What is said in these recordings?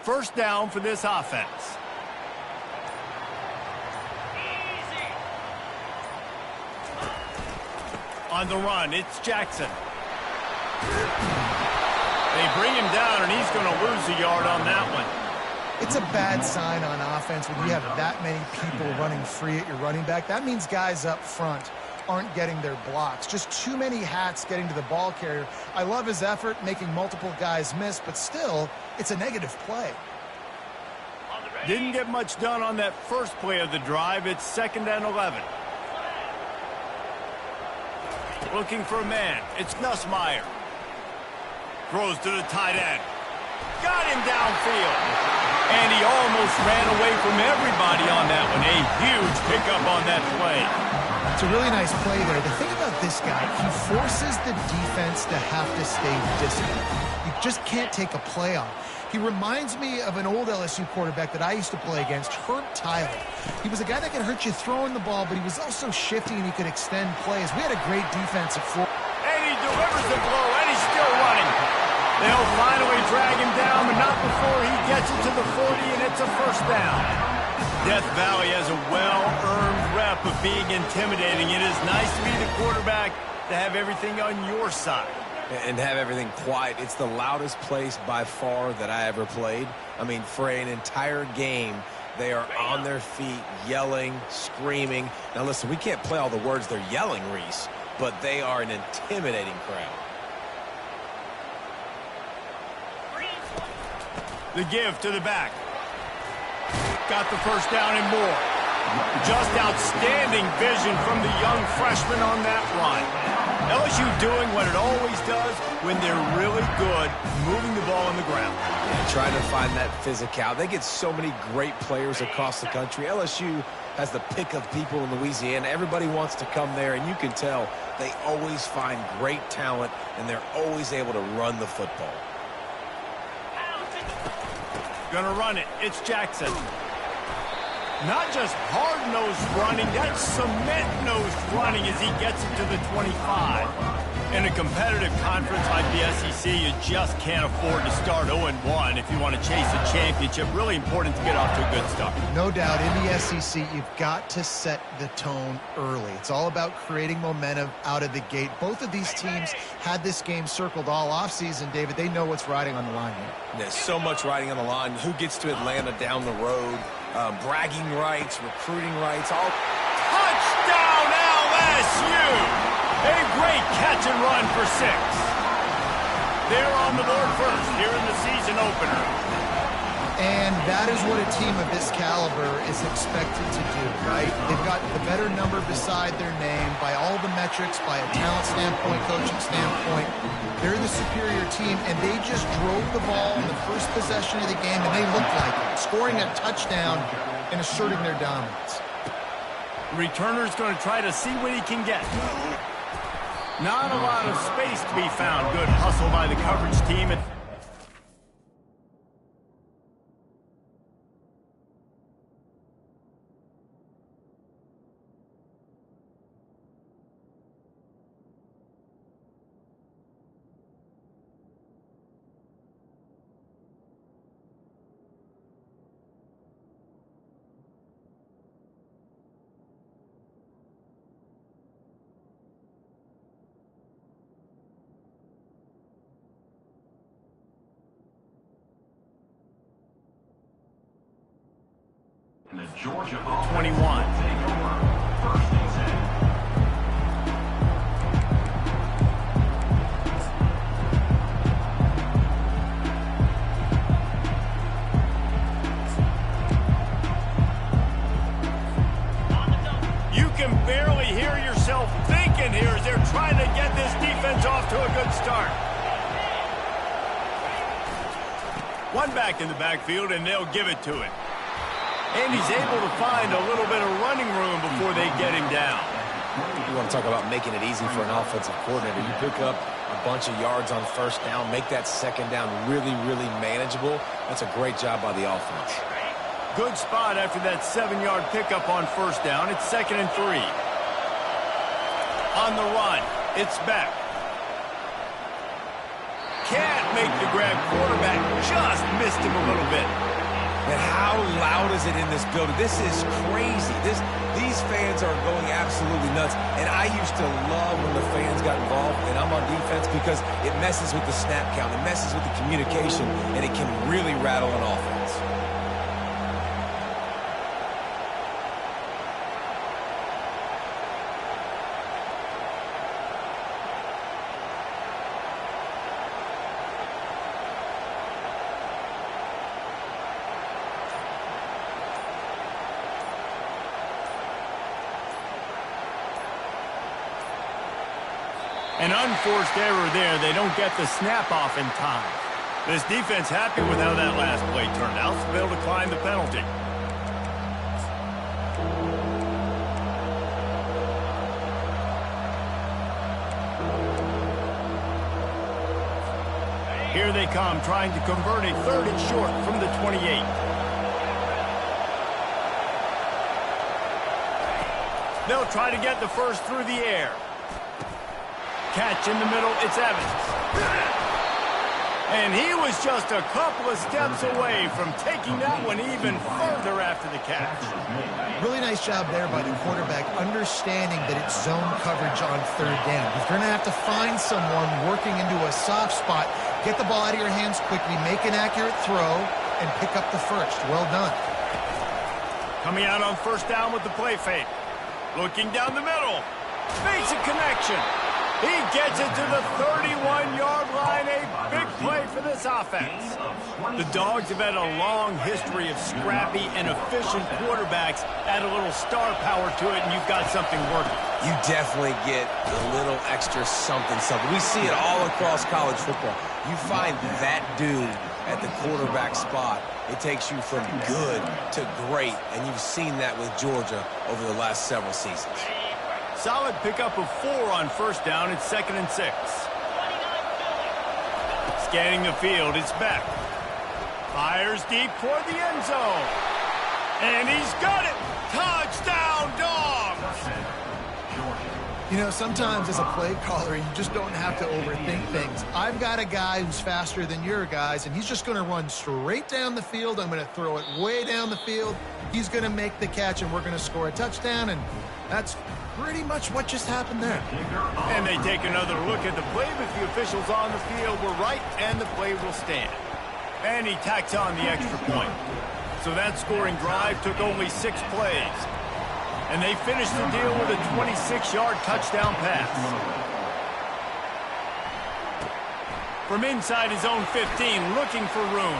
first down for this offense. On the run, it's Jackson. They bring him down, and he's going to lose a yard on that one. It's a bad sign on offense when you have that many people running free at your running back. That means guys up front aren't getting their blocks. Just too many hats getting to the ball carrier. I love his effort, making multiple guys miss, but still, it's a negative play. Didn't get much done on that first play of the drive. It's 2nd and 11. Looking for a man. It's Nussmeier. Throws to the tight end. Got him downfield. And he almost ran away from everybody on that one. A huge pickup on that play. It's a really nice play there. The thing about this guy, he forces the defense to have to stay disciplined. You just can't take a play on. He reminds me of an old LSU quarterback that I used to play against, Herb Tyler. He was a guy that could hurt you throwing the ball, but he was also shifty and he could extend plays. We had a great defense at 4. And he delivers the blow, and he's still running. They'll finally drag him down, but not before he gets it to the 40, and it's a first down. Death Valley has a well-earned rep of being intimidating. It is nice to be the quarterback to have everything on your side. And have everything quiet. It's the loudest place by far that I ever played. I mean, for an entire game, they are on their feet, yelling, screaming. Now, listen, we can't play all the words they're yelling, Reese, but they are an intimidating crowd. The give to the back. Got the first down and more. Just outstanding vision from the young freshman on that run. LSU doing what it always does when they're really good, moving the ball on the ground. Yeah, trying to find that physical. They get so many great players across the country. LSU has the pick of people in Louisiana. Everybody wants to come there, and you can tell they always find great talent, and they're always able to run the football. Gonna run it. It's Jackson. Not just hard-nosed running, that's cement-nosed running as he gets it to the 25. In a competitive conference like the SEC, you just can't afford to start 0-1 if you want to chase a championship. Really important to get off to a good start. No doubt, in the SEC, you've got to set the tone early. It's all about creating momentum out of the gate. Both of these teams had this game circled all offseason, David. They know what's riding on the line here. There's so much riding on the line. Who gets to Atlanta down the road? Bragging rights, recruiting rights, all. Touchdown LSU! A great catch and run for 6. They're on the board first here in the season opener. And that is what a team of this caliber is expected to do, right? They've got the better number beside their name by all the metrics, by a talent standpoint, coaching standpoint. They're the superior team, and they just drove the ball in the first possession of the game, and they looked like it, scoring a touchdown and asserting their dominance. Returner's going to try to see what he can get. Not a lot of space to be found. Good hustle by the coverage team. The Georgia 21. First and 10. You can barely hear yourself thinking here as they're trying to get this defense off to a good start. One back in the backfield, and they'll give it to him. And he's able to find a little bit of running room before they get him down. You want to talk about making it easy for an offensive coordinator. You pick up a bunch of yards on first down, make that second down really, really manageable. That's a great job by the offense. Good spot after that 7-yard pickup on first down. It's 2nd and 3. On the run, it's Beck. Can't make-the-grab quarterback just missed him a little bit. And how loud is it in this building? This is crazy. These fans are going absolutely nuts. And I used to love when the fans got involved, and I'm on defense, because it messes with the snap count, it messes with the communication, and it can really rattle an offense. An unforced error there. They don't get the snap off in time. This defense happy with how that last play turned out, so they'll decline the penalty. Here they come, trying to convert a 3rd and short from the 28. They'll try to get the first through the air. Catch in the middle, it's Evans. And he was just a couple of steps away from taking that one even further after the catch. Really nice job there by the quarterback, understanding that it's zone coverage on 3rd down. If you're going to have to find someone working into a soft spot, get the ball out of your hands quickly, make an accurate throw, and pick up the first. Well done. Coming out on 1st down with the play fake. Looking down the middle. Makes a connection. He gets it to the 31-yard line. A big play for this offense. The Dogs have had a long history of scrappy and efficient quarterbacks. Add a little star power to it, and you've got something working. You definitely get a little extra something. We see it all across college football. You find that dude at the quarterback spot, it takes you from good to great, and you've seen that with Georgia over the last several seasons. Solid pickup of 4 on 1st down. It's 2nd and 6. Scanning the field, it's Beck. Fires deep toward the end zone. And he's got it. Touchdown, Dogs! You know, sometimes as a play caller, you just don't have to overthink things. I've got a guy who's faster than your guys, and he's just going to run straight down the field. I'm going to throw it way down the field. He's going to make the catch, and we're going to score a touchdown, and that's pretty much what just happened there. And they take another look at the play, but the officials on the field were right, and the play will stand. And he tacks on the extra point. So that scoring drive took only 6 plays. And they finished the deal with a 26-yard touchdown pass. From inside his own 15, looking for room.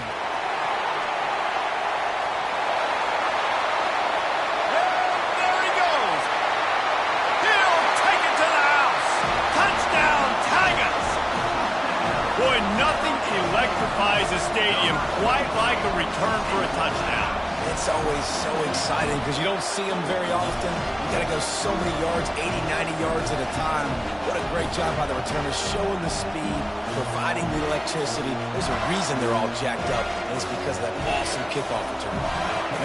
Boy, nothing electrifies a stadium quite like a return for a touchdown. It's always so exciting because you don't see them very often. You got to go so many yards, 80, 90 yards at a time. What a great job by the returners, showing the speed, providing the electricity. There's a reason they're all jacked up, and it's because of that awesome kickoff return.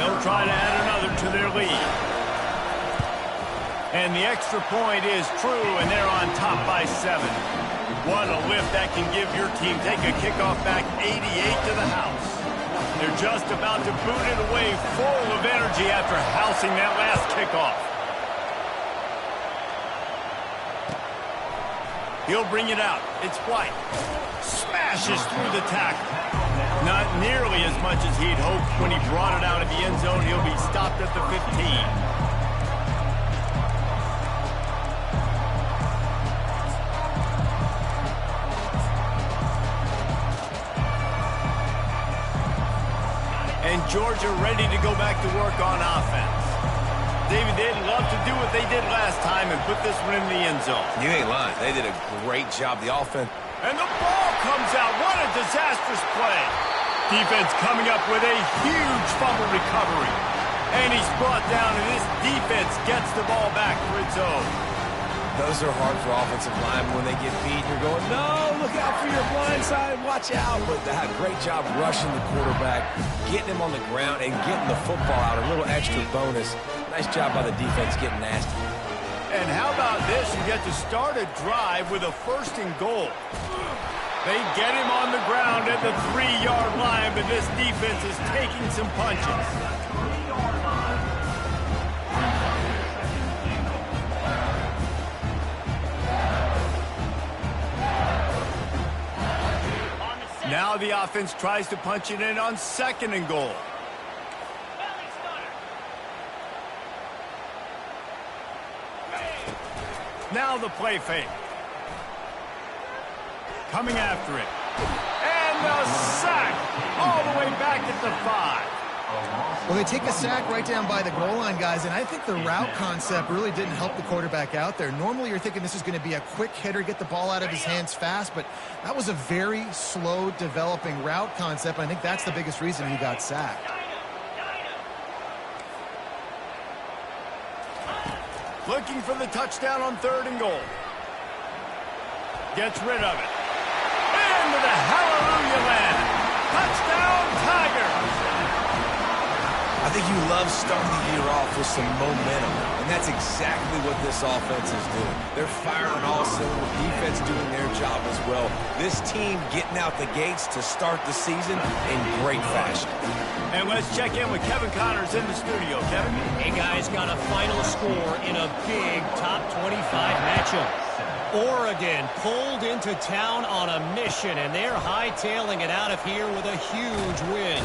They'll try to add another to their lead. And the extra point is true, and they're on top by 7. What a lift that can give your team. Take a kickoff back 88 to the house. They're just about to boot it away full of energy after housing that last kickoff. He'll bring it out. It's White. Smashes through the tackle. Not nearly as much as he'd hoped when he brought it out of the end zone. He'll be stopped at the 15. And Georgia ready to go back to work on offense. David, they'd love to do what they did last time and put this one in the end zone. You ain't lying. They did a great job. The offense. And the ball comes out. What a disastrous play. Defense coming up with a huge fumble recovery. And he's brought down, and this defense gets the ball back for its own. Those are hard for offensive linemen when they get beat. You're going, no, look out for your blind side, watch out. But they had a great job rushing the quarterback, getting him on the ground, and getting the football out. A little extra bonus. Nice job by the defense getting nasty. And how about this? You get to start a drive with a 1st and goal. They get him on the ground at the 3-yard line, but this defense is taking some punches. Now the offense tries to punch it in on 2nd and goal. Now the play fake. Coming after it. And the sack all the way back at the 5. Well, they take a sack right down by the goal line, guys, and I think the route concept really didn't help the quarterback out there. Normally you're thinking this is going to be a quick hitter, get the ball out of his hands fast, but that was a very slow developing route concept. I think that's the biggest reason he got sacked. Looking for the touchdown on 3rd and goal. Gets rid of it. Into the hallelujah land. Touchdown, Tigers. I think you love starting the year off with some momentum, and that's exactly what this offense is doing. They're firing on all cylinders, defense doing their job as well. This team getting out the gates to start the season in great fashion. And let's check in with Kevin Connors in the studio. Kevin? Hey, guys, got a final score in a big top 25 matchup. Oregon pulled into town on a mission, and they're hightailing it out of here with a huge win.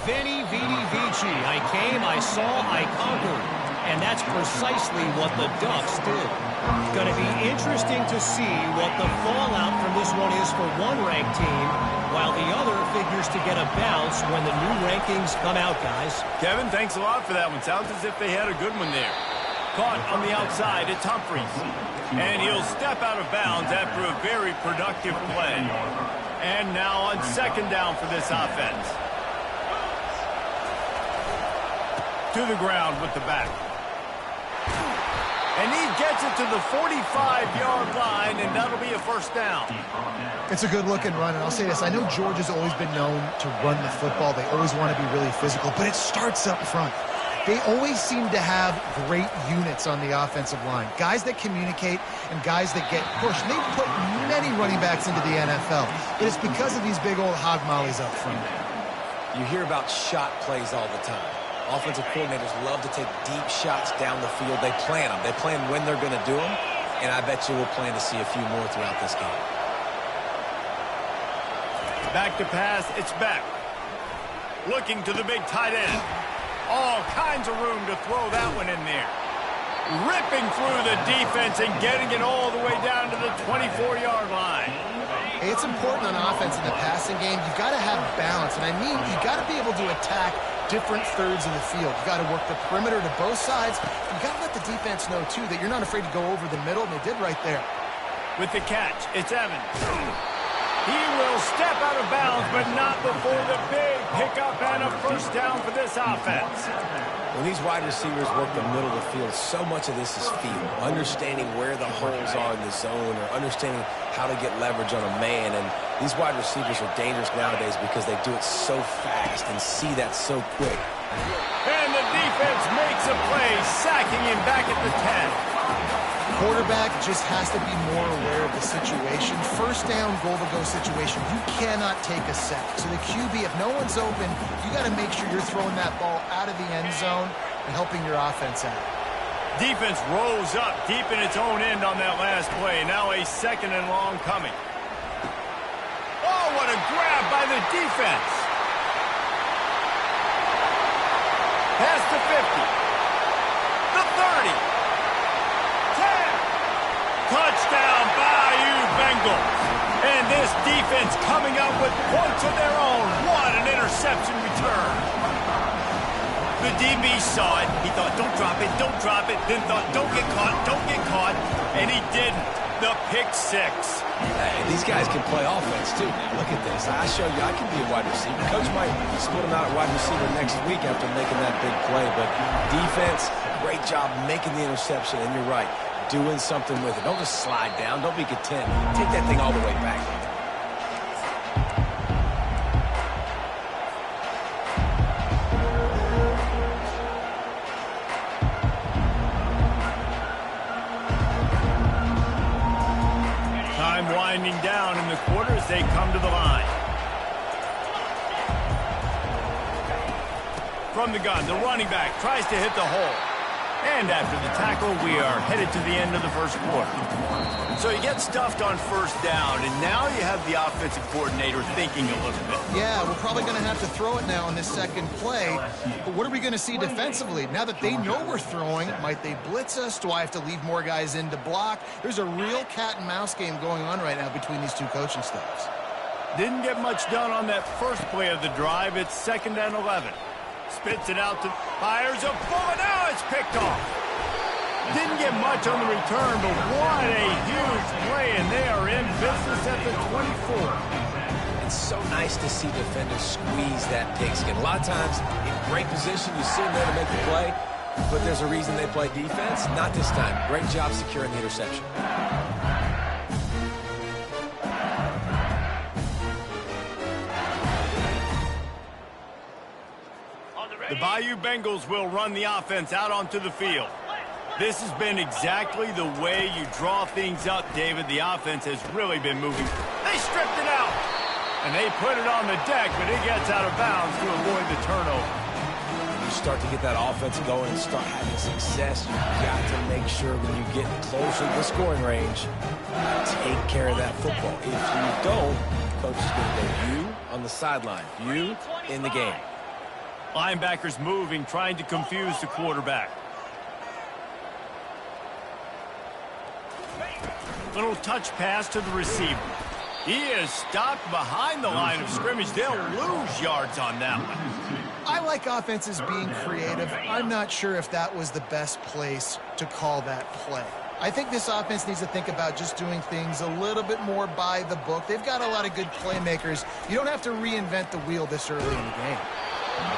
Veni, Vidi, Vici. I came, I saw, I conquered. And that's precisely what the Ducks did. It's going to be interesting to see what the fallout from this one is for one ranked team, while the other figures to get a bounce when the new rankings come out, guys. Kevin, thanks a lot for that one. Sounds as if they had a good one there. Caught on the outside, it's Humphries. And he'll step out of bounds after a very productive play. And now on 2nd down for this offense. To the ground with the back. And he gets it to the 45-yard line, and that'll be a 1st down. It's a good-looking run, and I'll say this. I know Georgia's always been known to run the football. They always want to be really physical, but it starts up front. They always seem to have great units on the offensive line. Guys that communicate and guys that get pushed. And they've put many running backs into the NFL, but it's because of these big old hog mollies up front. You hear about shot plays all the time. Offensive coordinators love to take deep shots down the field. They plan them. They plan when they're going to do them, and I bet you we'll plan to see a few more throughout this game. Back to pass, it's Beck. Looking to the big tight end. All kinds of room to throw that one in there. Ripping through the defense and getting it all the way down to the 24-yard line. Hey, it's important on offense in the passing game. You've got to have balance, and I mean you've got to be able to attack different thirds of the field. You've got to work the perimeter to both sides. You've got to let the defense know, too, that you're not afraid to go over the middle, and they did right there. With the catch, it's Evans. He will step out of bounds, but not before the big pickup and a 1st down for this offense. When these wide receivers work the middle of the field, so much of this is feel. Understanding where the holes are in the zone or understanding how to get leverage on a man. And these wide receivers are dangerous nowadays because they do it so fast and see that so quick. And the defense makes a play, sacking him back at the 10. Quarterback just has to be more aware of the situation. 1st down, goal-to-go situation. You cannot take a sack. So the QB, if no one's open, you got to make sure you're throwing that ball out of the end zone and helping your offense out. Defense rose up deep in its own end on that last play. Now a 2nd and long coming. Oh, what a grab by the defense. Past the 50. The 30. Touchdown, Bayou Bengals. And this defense coming up with points of their own. What an interception return. The DB saw it. He thought, don't drop it, don't drop it. Then thought, don't get caught, don't get caught. And he didn't. The pick 6. Hey, these guys can play offense, too. Look at this. I show you I can be a wide receiver. Coach might split him out at wide receiver next week after making that big play. But defense, great job making the interception. And you're right. Doing something with it. Don't just slide down. Don't be content. Take that thing all the way back. Time winding down in the quarter as they come to the line. From the gun, the running back tries to hit the hole. And after the tackle, we are headed to the end of the first quarter. So you get stuffed on first down, and now you have the offensive coordinator thinking a little bit. Yeah, we're probably going to have to throw it now in this second play. But what are we going to see defensively? Now that they know we're throwing, might they blitz us? Do I have to leave more guys in to block? There's a real cat and mouse game going on right now between these two coaching staffs. Didn't get much done on that first play of the drive. It's 2nd and 11. Spits it out to fires a bullet. Now it's picked off. Didn't get much on the return, but what a huge play, and they are in business at the 24. It's so nice to see defenders squeeze that pigskin. A lot of times, in great position, you see them there to make the play, but there's a reason they play defense. Not this time. Great job securing the interception. The Bayou Bengals will run the offense out onto the field. This has been exactly the way you draw things up, David. The offense has really been moving. They stripped it out, and they put it on the deck, but it gets out of bounds to avoid the turnover. You start to get that offense going and start having success, you've got to make sure when you get closer to the scoring range, take care of that football. If you don't, coach is going to go you on the sideline, you in the game. Linebackers moving, trying to confuse the quarterback. Little touch pass to the receiver. He is stopped behind the line of scrimmage. They'll lose yards on that one. I like offenses being creative. I'm not sure if that was the best place to call that play. I think this offense needs to think about just doing things a little bit more by the book. They've got a lot of good playmakers. You don't have to reinvent the wheel this early in the game.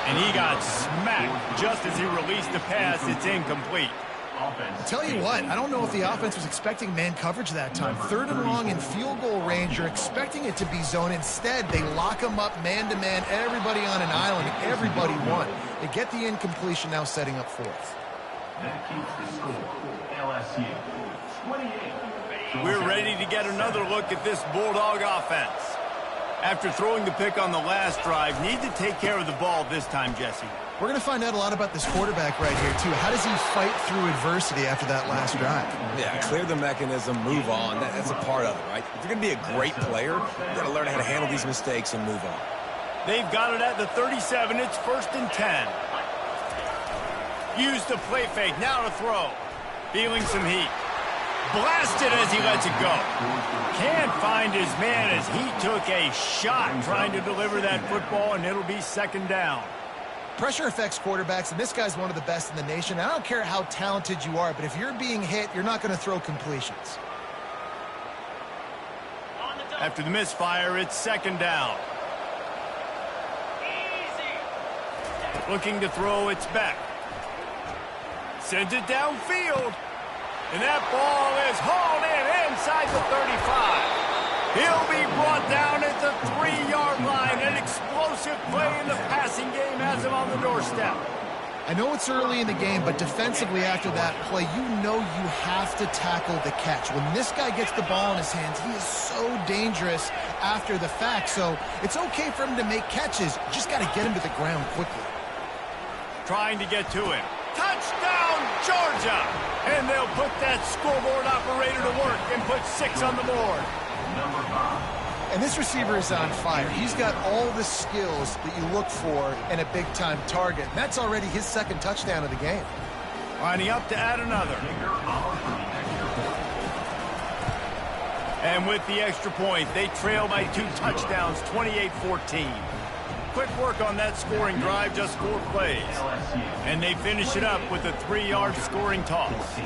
And he got smacked just as he released the pass. It's incomplete. Tell you what, I don't know if the offense was expecting man coverage that time. 3rd and long in field goal range. You're expecting it to be zone. Instead, they lock them up man-to-man. Everybody on an island. Everybody won. They get the incompletion, now setting up 4th. That keeps the score. LSU 28. We're ready to get another look at this Bulldog offense. After throwing the pick on the last drive, need to take care of the ball this time, Jesse. We're going to find out a lot about this quarterback right here, too. How does he fight through adversity after that last drive? Yeah, clear the mechanism, move on. That's a part of it, right? If you're going to be a great player, you've got to learn how to handle these mistakes and move on. They've got it at the 37. It's 1st and 10. Use the play fake. Now to throw. Feeling some heat. Blasted as he lets it go. Can't find his man as he took a shot trying to deliver that football, and it'll be 2nd down. Pressure affects quarterbacks, and this guy's one of the best in the nation. I don't care how talented you are, but if you're being hit, you're not going to throw completions. After the misfire, it's 2nd down. Looking to throw, it's Beck. Sends it downfield. And that ball is hauled in inside the 35. He'll be brought down at the 3-yard line. An explosive play in the passing game has him on the doorstep. I know it's early in the game, but defensively after that play, you know you have to tackle the catch. When this guy gets the ball in his hands, he is so dangerous after the fact. So it's okay for him to make catches. You just got to get him to the ground quickly. Trying to get to him. Touchdown, Georgia! And they'll put that scoreboard operator to work and put 6 on the board. And this receiver is on fire. He's got all the skills that you look for in a big-time target. And that's already his 2nd touchdown of the game. Lining up to add another. And with the extra point, they trail by 2 touchdowns, 28-14. Quick work on that scoring drive, just 4 plays. And they finish it up with a 3-yard scoring toss.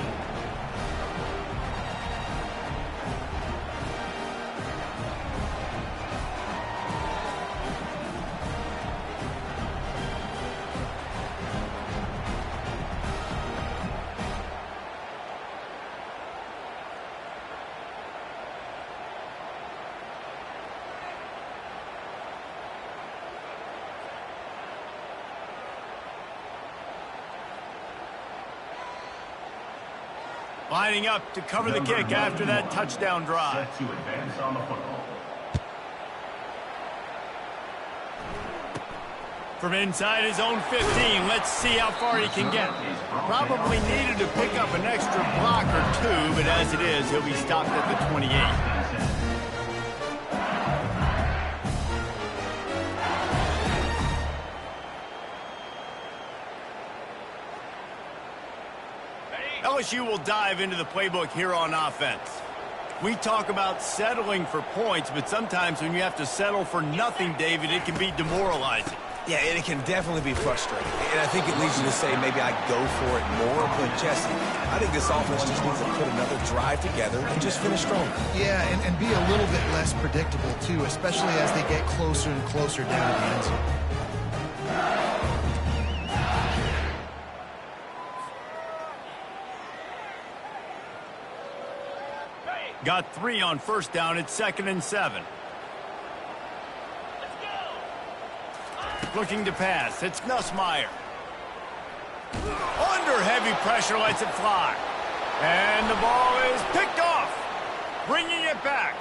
Lining up to cover the kick after that touchdown drive. Set to advance on the football. From inside his own 15, let's see how far he can get. Probably needed to pick up an extra block or two, but as it is, he'll be stopped at the 28. LSU will dive into the playbook here on offense. We talk about settling for points, but sometimes when you have to settle for nothing, David, it can be demoralizing. Yeah, and it can definitely be frustrating. And I think it leads you to say maybe I go for it more. But, Jesse, I think this offense just needs to put another drive together and just finish strong. Yeah, and be a little bit less predictable, too, especially as they get closer and closer down to the end zone. Got 3 on first down. It's 2nd and 7. Looking to pass. It's Nussmeier. Under heavy pressure, lets it fly. And the ball is picked off. Bringing it back.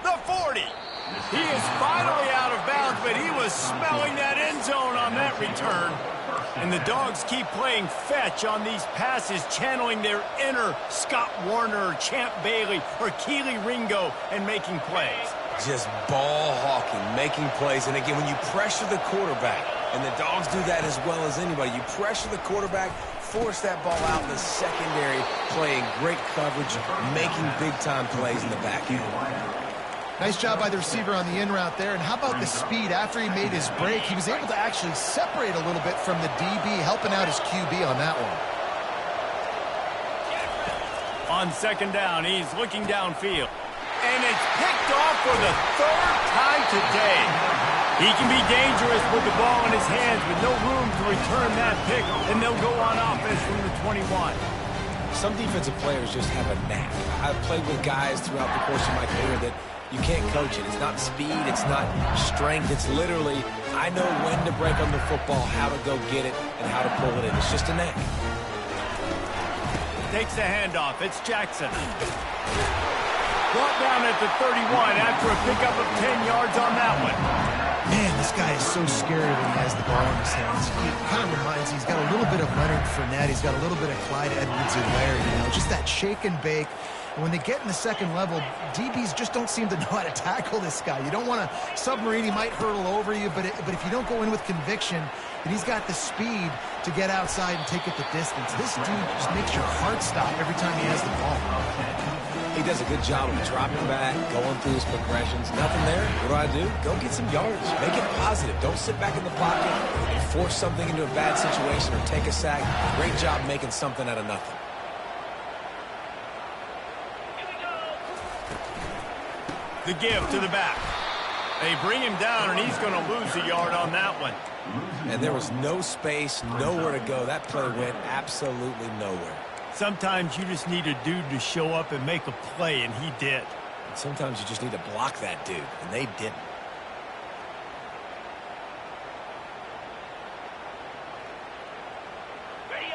The 40. He is finally out of bounds, but he was smelling that end zone on that return. And the Dogs keep playing fetch on these passes, channeling their inner Scott Warner or Champ Bailey or Keely Ringo and making plays. Just ball hawking, making plays. And again, when you pressure the quarterback, and the Dogs do that as well as anybody, you pressure the quarterback, force that ball out in the secondary, playing great coverage, making big-time plays in the back end. Nice job by the receiver on the in route there. And how about the speed after he made his break? He was able to actually separate a little bit from the DB, helping out his QB on that one. On 2nd down, he's looking downfield. And it's picked off for the 3rd time today. He can be dangerous with the ball in his hands, but no room to return that pick, and they'll go on offense from the 21. Some defensive players just have a knack. I've played with guys throughout the course of my career that you can't coach it. It's not speed, it's not strength. It's literally, I know when to break on the football, how to go get it, and how to pull it in. It's just a knack. Takes the handoff. It's Jackson. Brought down at the 31 after a pickup of 10 yards on that one. Man, this guy is so scary when he has the ball in his hands. He kind of reminds me, he's got a little bit of Leonard Fournette. He's got a little bit of Clyde Edwards-Helaire, you know, just that shake and bake. And when they get in the second level, DBs just don't seem to know how to tackle this guy. You don't want to submarine. He might hurtle over you, but if you don't go in with conviction, and he's got the speed to get outside and take it the distance. This dude just makes your heart stop every time he has the ball. He does a good job of dropping back, going through his progressions. Nothing there. What do? Go get some yards. Make it positive. Don't sit back in the pocket and force something into a bad situation or take a sack. Great job making something out of nothing. The give to the back. They bring him down, and he's going to lose a yard on that one. And there was no space, nowhere to go. That play went absolutely nowhere. Sometimes you just need a dude to show up and make a play, and he did. And sometimes you just need to block that dude, and they didn't.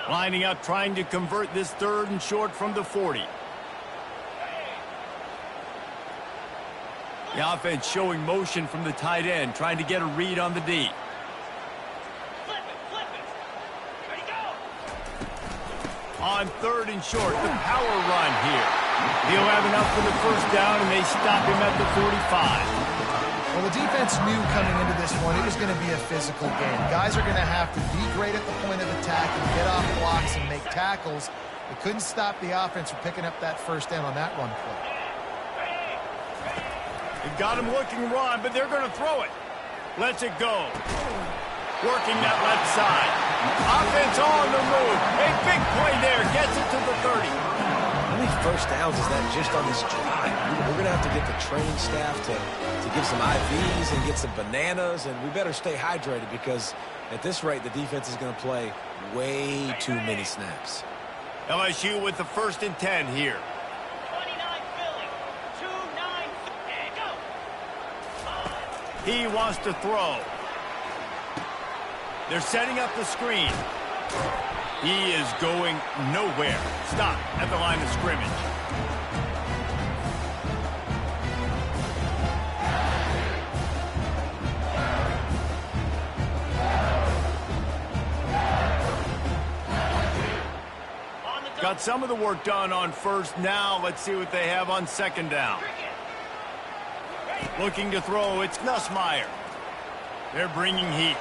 Lining up, trying to convert this 3rd and short from the 40. The offense showing motion from the tight end, trying to get a read on the D. On 3rd and short, the power run here. He'll have enough for the 1st down, and they stop him at the 45. Well, the defense knew coming into this one it was going to be a physical game. Guys are going to have to be great at the point of attack and get off blocks and make tackles. They couldn't stop the offense from picking up that 1st down on that run play. They've got him looking run, but they're going to throw it. Lets it go. Working that left side. Offense on the move. A big play there. Gets it to the 30. How many 1st downs is that just on this drive? We're going to have to get the training staff to give some IVs and get some bananas, and we better stay hydrated because at this rate, the defense is going to play way too many snaps. LSU with the 1st and 10 here. He wants to throw. They're setting up the screen. He is going nowhere. Stop at the line of scrimmage. Got some of the work done on first. Now let's see what they have on second down. Looking to throw, it's Nussmeier. They're bringing heat.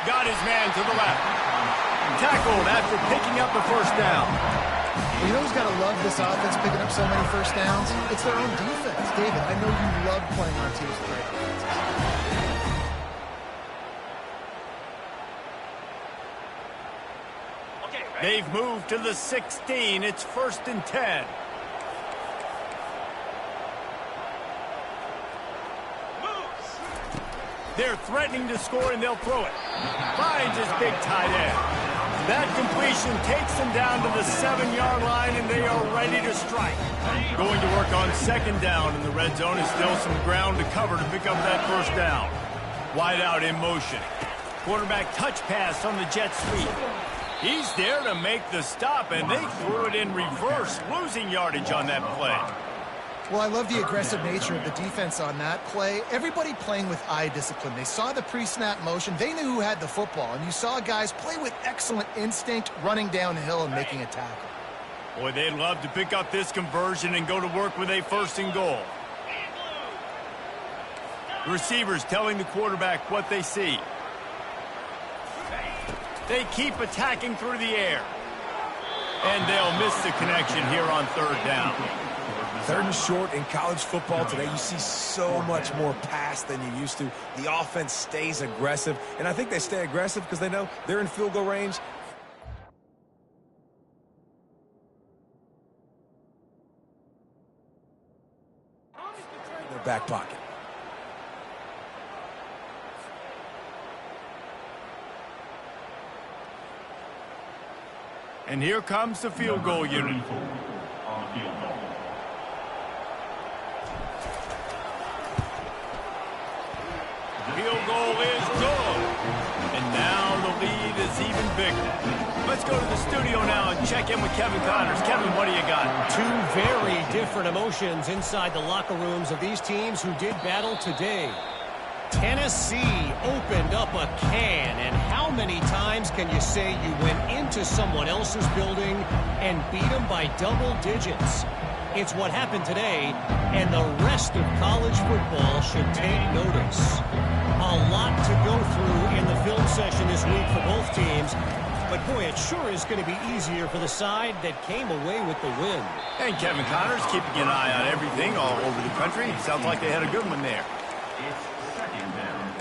Got his man to the left. Tackled after picking up the first down. You know who's got to love this offense picking up so many first downs? It's their own defense. David, I know you love playing on teams with great defenses. They've moved to the 16. It's 1st and 10. They're threatening to score, and they'll throw it. Finds his big tight end. That completion takes them down to the 7-yard line, and they are ready to strike. Going to work on second down, and the red zone is still some ground to cover to pick up that first down. Wide out in motion. Quarterback touch pass on the jet sweep. He's there to make the stop, and they threw it in reverse, losing yardage on that play. Well, I love the aggressive nature of the defense on that play. Everybody playing with eye discipline. They saw the pre-snap motion. They knew who had the football, and you saw guys play with excellent instinct, running downhill and making a tackle. Boy, they'd love to pick up this conversion and go to work with a 1st and goal. The receivers telling the quarterback what they see. They keep attacking through the air. And they'll miss the connection here on third down. 3rd and short in college football today. You see so much more pass than you used to. The offense stays aggressive, and I think they stay aggressive because they know they're in field goal range. In their back pocket. And here comes the field goal unit. Field goal is good. And now the lead is even bigger. Let's go to the studio now and check in with Kevin Connors. Kevin, what do you got? Two very different emotions inside the locker rooms of these teams who did battle today. Tennessee opened up a can, and how many times can you say you went into someone else's building and beat them by double digits? It's what happened today, and the rest of college football should take notice. A lot to go through in the film session this week for both teams, but boy, it sure is going to be easier for the side that came away with the win. And Kevin Connors keeping an eye on everything all over the country. Sounds like they had a good one there. It's 2nd down.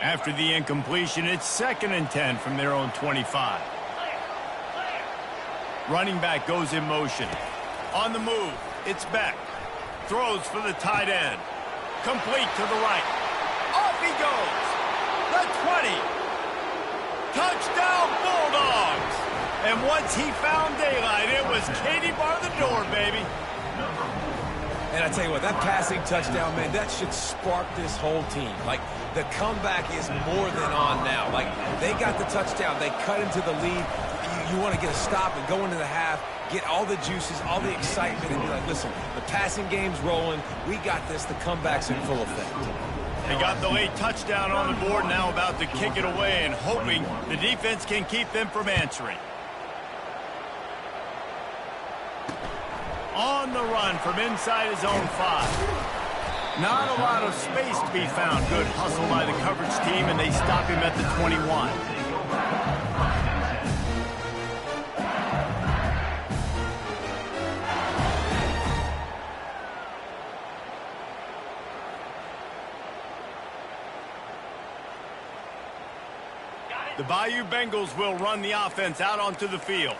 After the incompletion, it's 2nd and 10 from their own 25. Running back goes in motion. On the move, it's Beck. Throws for the tight end. Complete to the right. Off he goes. The 20. Touchdown Bulldogs. And once he found daylight, it was Katie bar the door, baby. And I tell you what, that passing touchdown, man, that should spark this whole team. Like, the comeback is more than on now. Like, they got the touchdown. They cut into the lead. You want to get a stop and go into the half, get all the juices, all the excitement, and be like, listen, the passing game's rolling. We got this. The comeback's in full effect. They got the late touchdown on the board, now about to kick it away and hoping the defense can keep them from answering. On the run from inside his own 5. Not a lot of space to be found. Good hustle by the coverage team, and they stop him at the 21. The Bayou Bengals will run the offense out onto the field.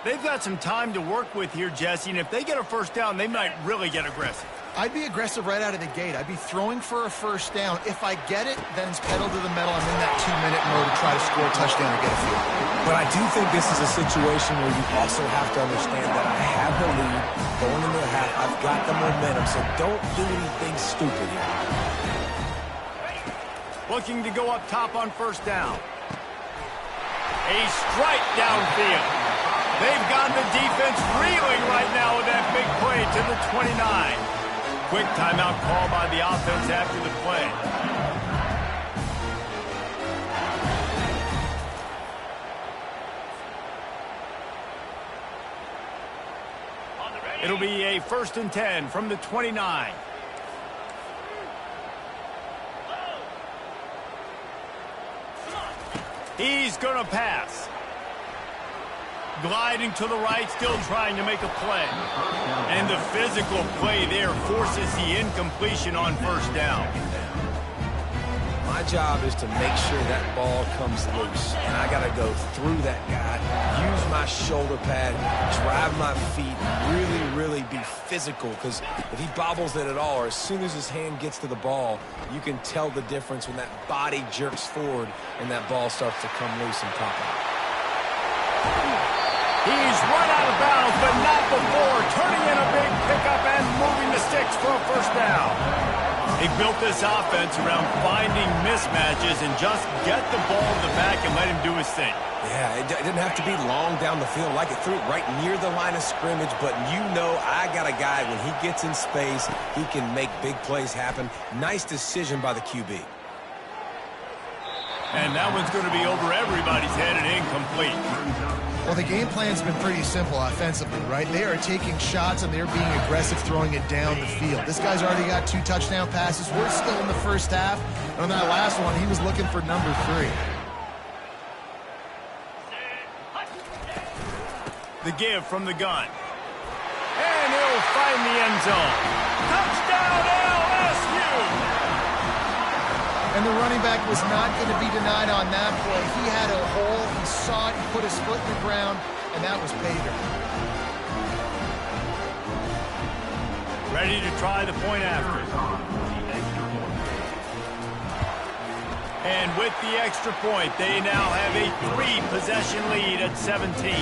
They've got some time to work with here, Jesse, and if they get a first down, they might really get aggressive. I'd be aggressive right out of the gate. I'd be throwing for a first down. If I get it, then it's pedal to the metal. I'm in that 2-minute mode to try to score a touchdown or get a field goal. But I do think this is a situation where you also have to understand that I have the lead going into the half. I've got the momentum, so don't do anything stupid here. Looking to go up top on first down. A strike downfield. They've got the defense reeling right now with that big play to the 29. Quick timeout call by the offense after the play. It'll be a 1st and 10 from the 29. He's going to pass. Gliding to the right, still trying to make a play. And the physical play there forces the incompletion on first down. My job is to make sure that ball comes loose. And I got to go through that guy, use my shoulder pad, drive my feet, really be physical. Because if he bobbles it at all, or as soon as his hand gets to the ball, you can tell the difference when that body jerks forward and that ball starts to come loose and pop out. He's run out of bounds, but not before turning in a big pickup and moving the sticks for a first down. He built this offense around finding mismatches and just get the ball in the back and let him do his thing. Yeah, it didn't have to be long down the field. Like it threw it right near the line of scrimmage, but you know I got a guy, when he gets in space, he can make big plays happen. Nice decision by the QB. And that one's going to be over everybody's head and incomplete. Well, the game plan's been pretty simple offensively, right? They are taking shots and they're being aggressive throwing it down the field. This guy's already got 2 touchdown passes. We're still in the first half. And on that last one, he was looking for number 3. The give from the gun. And he'll find the end zone. Touchdown LSU! And the running back was not going to be denied on that play. He had a hole, he saw it, he put his foot in the ground, and that was pay dirt. Ready to try the point after. And with the extra point, they now have a 3-possession lead at 17.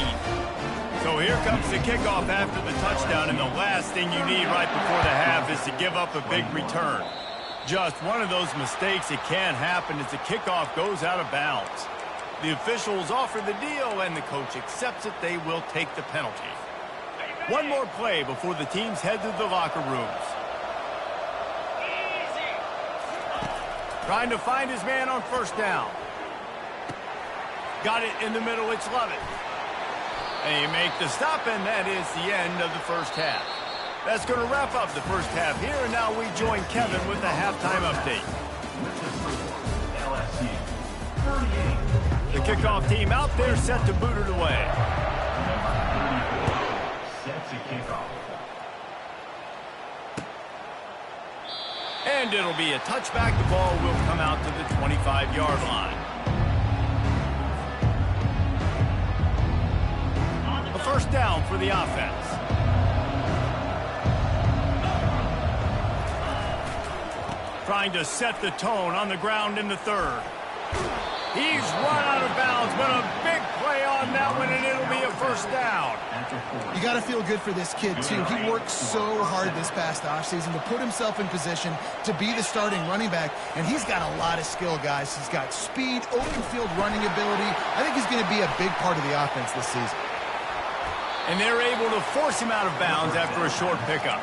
So here comes the kickoff after the touchdown, and the last thing you need right before the half is to give up a big return. Just one of those mistakes. It can happen as the kickoff goes out of bounds. The officials offer the deal, and the coach accepts it. They will take the penalty. One more play before the teams head to the locker rooms. Trying to find his man on first down. Got it in the middle. It's Lovett. They make the stop, and that is the end of the first half. That's going to wrap up the first half here, and now we join Kevin with the halftime update. The kickoff team out there set to boot it away. Set to kickoff. And it'll be a touchback. The ball will come out to the 25-yard line. A first down for the offense. Trying to set the tone on the ground in the third. He's run out of bounds, but a big play on that one, and it'll be a first down. You got to feel good for this kid, too. He worked so hard this past offseason to put himself in position to be the starting running back, and he's got a lot of skill, guys. He's got speed, open field running ability. I think he's going to be a big part of the offense this season. And they're able to force him out of bounds after a short pickup.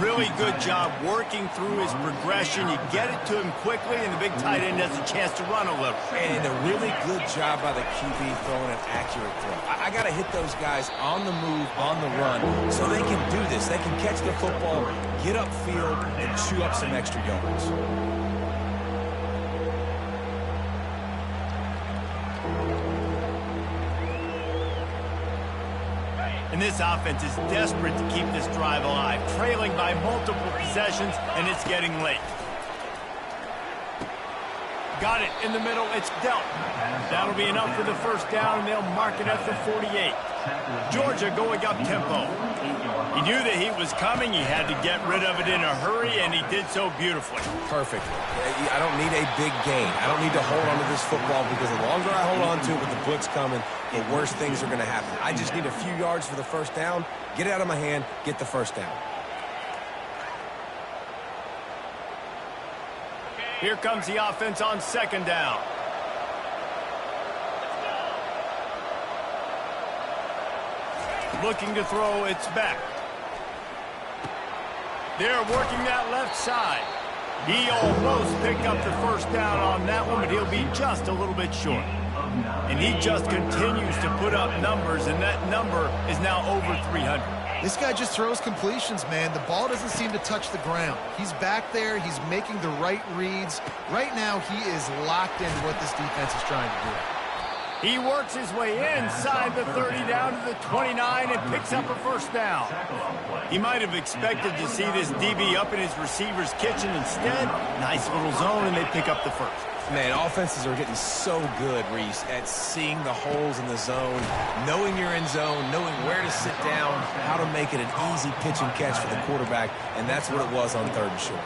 Really good job working through his progression. You get it to him quickly, and the big tight end has a chance to run a little. And a really good job by the QB throwing an accurate throw. I got to hit those guys on the move, on the run, so they can do this. They can catch the football, get upfield, and chew up some extra yards. And this offense is desperate to keep this drive alive, trailing by multiple possessions, and it's getting late. Got it in the middle. It's dealt. That'll be enough for the first down, and they'll mark it at the 48. Georgia going up tempo. He knew the heat was coming. He had to get rid of it in a hurry, and he did so beautifully. Perfect. I don't need a big gain. I don't need to hold on to this football because the longer I hold on to it with the blitz coming, the worse things are going to happen. I just need a few yards for the first down, get it out of my hand, get the first down. Here comes the offense on second down. Looking to throw, it's back. They're working that left side. He almost picked up the first down on that one, but he'll be just a little bit short. And he just continues to put up numbers, and that number is now over 300. This guy just throws completions, man. The ball doesn't seem to touch the ground. He's back there. He's making the right reads. Right now, he is locked into what this defense is trying to do. He works his way inside the 30 down to the 29 and picks up a first down. He might have expected to see this DB up in his receiver's kitchen. Instead, nice little zone, and they pick up the first. Man, offenses are getting so good, Reese, at seeing the holes in the zone, knowing you're in zone, knowing where to sit down, how to make it an easy pitch and catch for the quarterback, and that's what it was on third and short.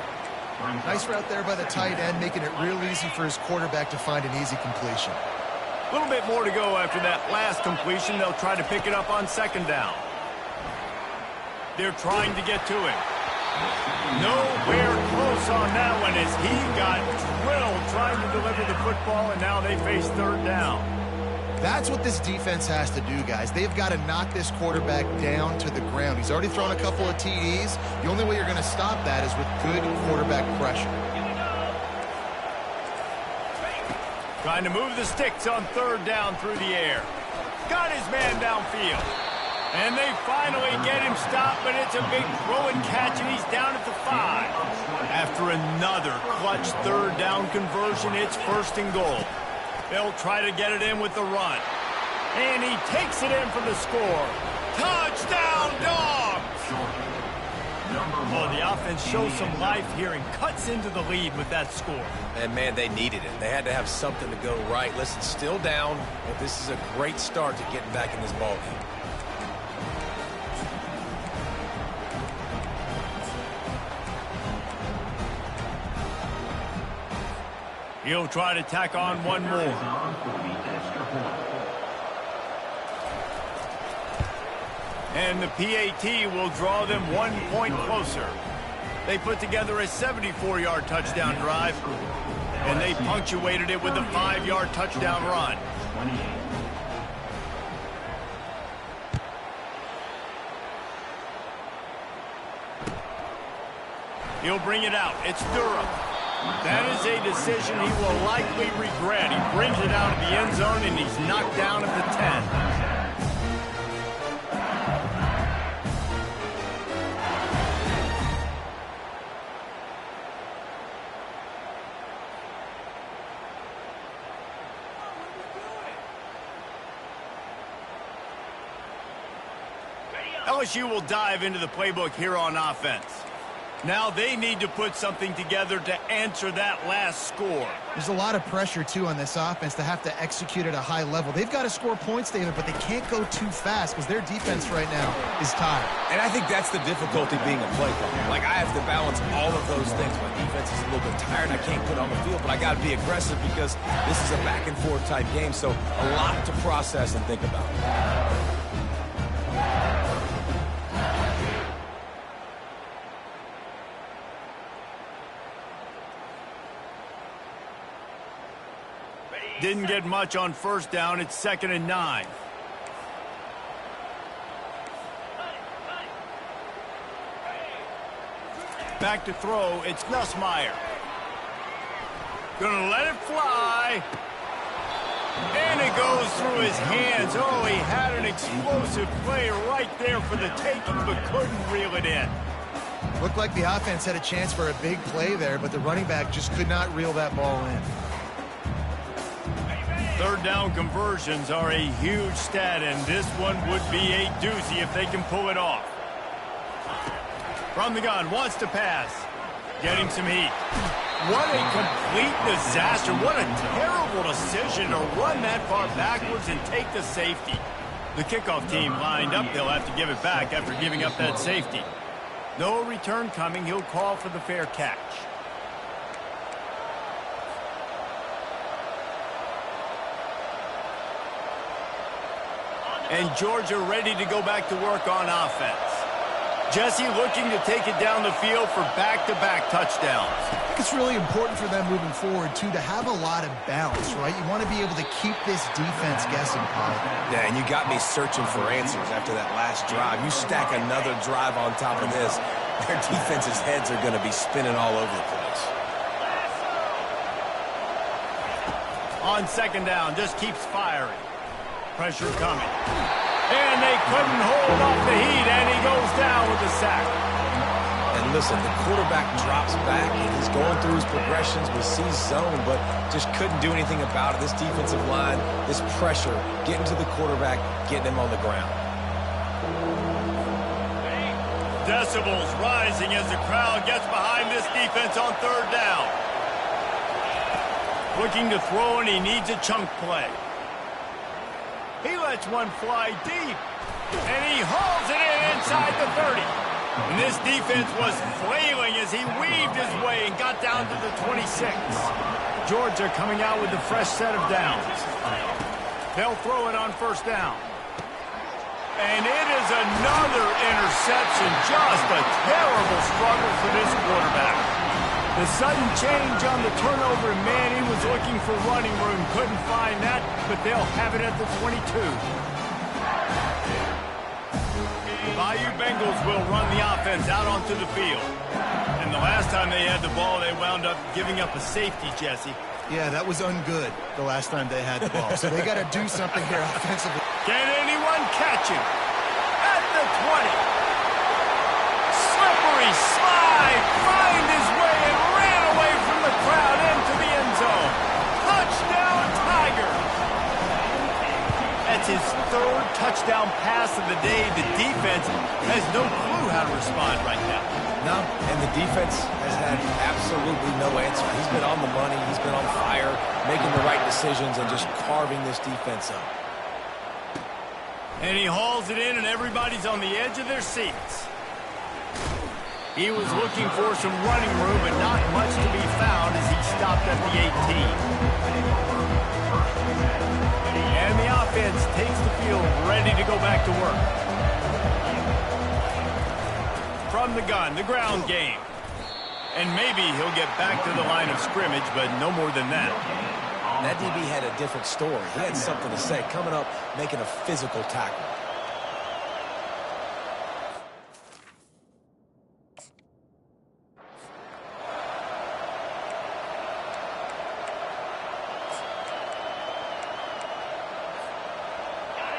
Nice route there by the tight end, making it real easy for his quarterback to find an easy completion. A little bit more to go after that last completion. They'll try to pick it up on second down. They're trying to get to him. Nowhere close on that one as he got drilled trying to deliver the football, and now they face third down. That's what this defense has to do, guys. They've got to knock this quarterback down to the ground. He's already thrown a couple of TDs. The only way you're going to stop that is with good quarterback pressure. Trying to move the sticks on third down through the air. Got his man downfield. And they finally get him stopped, but it's a big throw and catch, and he's down at the 5. After another clutch third down conversion, it's first and goal. They'll try to get it in with the run. And he takes it in for the score. Touchdown, Dogs! Oh, the offense shows some life here and cuts into the lead with that score. And, man, they needed it. They had to have something to go right. Listen, still down, but this is a great start to getting back in this ballgame. He'll try to tack on one more. And the PAT will draw them 1 point closer. They put together a 74-yard touchdown drive, and they punctuated it with a 5-yard touchdown run. He'll bring it out. It's Durham. That is a decision he will likely regret. He brings it out of the end zone, and he's knocked down at the 10. LSU will dive into the playbook here on offense. Now they need to put something together to answer that last score. There's a lot of pressure, too, on this offense to have to execute at a high level. They've got to score points, David, but they can't go too fast because their defense right now is tired. And I think that's the difficulty being a play caller. Like, I have to balance all of those things. My defense is a little bit tired. I can't put on the field, but I got to be aggressive because this is a back-and-forth type game, so a lot to process and think about. Didn't get much on first down. It's 2nd and 9. Back to throw. It's Nussmeier. Gonna let it fly. And it goes through his hands. Oh, he had an explosive play right there for the taking, but couldn't reel it in. Looked like the offense had a chance for a big play there, but the running back just could not reel that ball in. Third down conversions are a huge stat, and this one would be a doozy if they can pull it off. From the gun, wants to pass. Getting some heat. What a complete disaster. What a terrible decision to run that far backwards and take the safety. The kickoff team lined up. They'll have to give it back after giving up that safety. No return coming. He'll call for the fair catch. And Georgia ready to go back to work on offense. Jesse looking to take it down the field for back-to-back touchdowns. I think it's really important for them moving forward, too, to have a lot of balance, right? You want to be able to keep this defense guessing, Paul. Yeah, and you got me searching for answers after that last drive. You stack another drive on top of this, their defense's heads are going to be spinning all over the place. On second down, just keeps firing. Pressure coming. And they couldn't hold off the heat, and he goes down with a sack. And listen, the quarterback drops back, and he's going through his progressions with C-zone, but just couldn't do anything about it. This defensive line, this pressure, getting to the quarterback, getting him on the ground. Decibels rising as the crowd gets behind this defense on third down. Looking to throw, and he needs a chunk play. He lets one fly deep, and he hauls it in inside the 30. And this defense was flailing as he weaved his way and got down to the 26. Georgia coming out with a fresh set of downs. They'll throw it on first down. And it is another interception. Just a terrible struggle for this quarterback. The sudden change on the turnover, and man, he was looking for running room. Couldn't find that, but they'll have it at the 22. The Bayou Bengals will run the offense out onto the field. And the last time they had the ball, they wound up giving up a safety, Jesse. Yeah, that was ungood the last time they had the ball. So they got to do something here offensively. Can anyone catch him? At the 20. Slippery slide. Find his way and ran away from the crowd into the end zone. Touchdown, Tigers. That's his third touchdown pass of the day. The defense has no clue how to respond right now. No, and the defense has had absolutely no answer. He's been on the money. He's been on fire, making the right decisions and just carving this defense up. And he hauls it in, and everybody's on the edge of their seats. He was looking for some running room, but not much to be found as he stopped at the 18. And the offense takes the field, ready to go back to work. From the gun, the ground game. And maybe he'll get back to the line of scrimmage, but no more than that. That DB had a different story. He had something to say, coming up, making a physical tackle.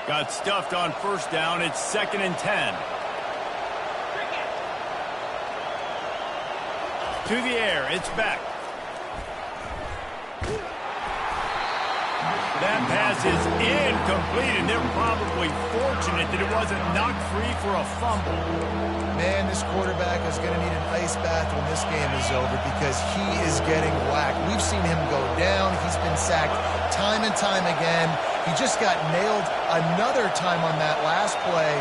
Got stuffed on first down. It's 2nd and 10. To the air, it's back. That pass is incomplete, and they're probably fortunate that it wasn't knocked free for a fumble. Man, this quarterback is going to need an ice bath when this game is over because he is getting whacked. We've seen him go down. He's been sacked time and time again. He just got nailed another time on that last play.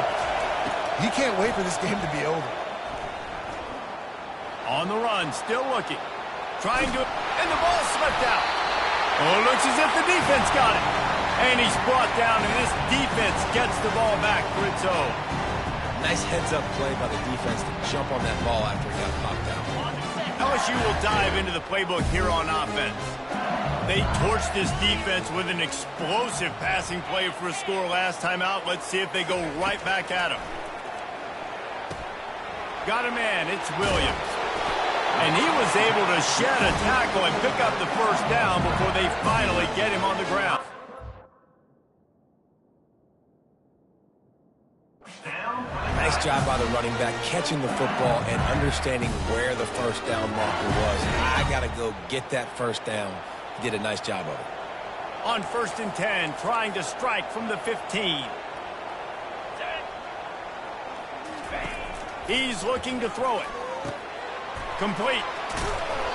He can't wait for this game to be over. On the run, still looking. Trying to... And the ball slipped out. Oh, looks as if the defense got it. And he's brought down, and this defense gets the ball back for its own. Nice heads-up play by the defense to jump on that ball after he got knocked down. LSU will dive into the playbook here on offense. They torched this defense with an explosive passing play for a score last time out. Let's see if they go right back at him. Got a man. It's Williams. And he was able to shed a tackle and pick up the first down before they finally get him on the ground. Nice job by the running back, catching the football and understanding where the first down marker was. I got to go get that first down. He did a nice job of it. On 1st and 10, trying to strike from the 15. He's looking to throw it. Complete.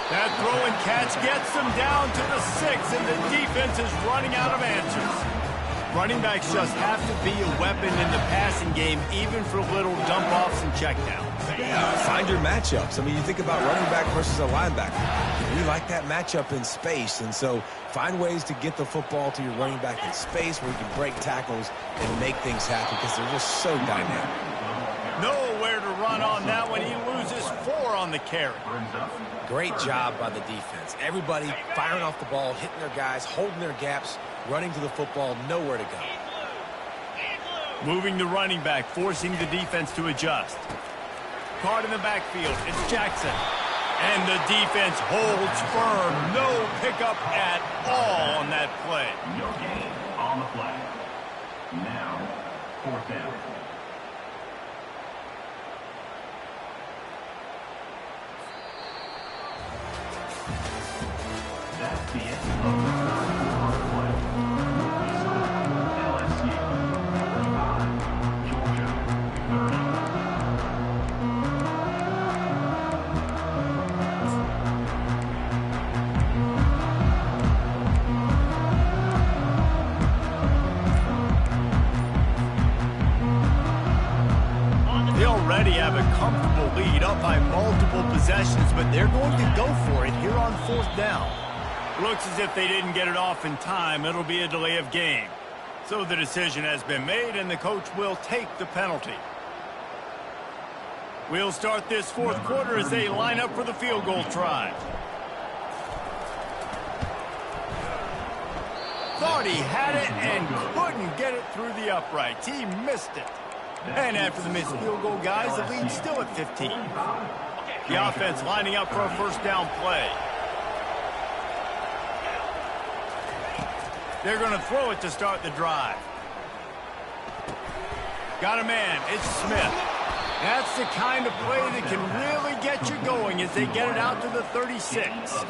That throw and catch gets them down to the 6, and the defense is running out of answers. Running backs just have to be a weapon in the passing game, even for little dump-offs and checkdowns. Yeah, find your matchups. I mean, you think about running back versus a linebacker. We like that matchup in space, and so find ways to get the football to your running back in space where you can break tackles and make things happen because they're just so dynamic. Nowhere to run on that one. He loses 4 on the carry. Great job by the defense. Everybody firing off the ball, hitting their guys, holding their gaps, running to the football, nowhere to go. Moving the running back, forcing the defense to adjust. Caught in the backfield. It's Jackson. And the defense holds firm. No pickup at all on that play. No gain on the play. Now, 4th down. That's the end of the third quarter play. LSU 35, Georgia 30. They already have a comfortable lead up by multiple possessions, but they're going to go for it here on 4th down. Looks as if they didn't get it off in time. It'll be a delay of game. So the decision has been made, and the coach will take the penalty. We'll start this 4th quarter as they line up for the field goal try. Thought he had it and couldn't get it through the uprights. He missed it. And after the missed field goal, guys, the lead's still at 15. The offense lining up for a 1st down play. They're going to throw it to start the drive. Got a man. It's Smith. That's the kind of play that can really get you going as they get it out to the 36.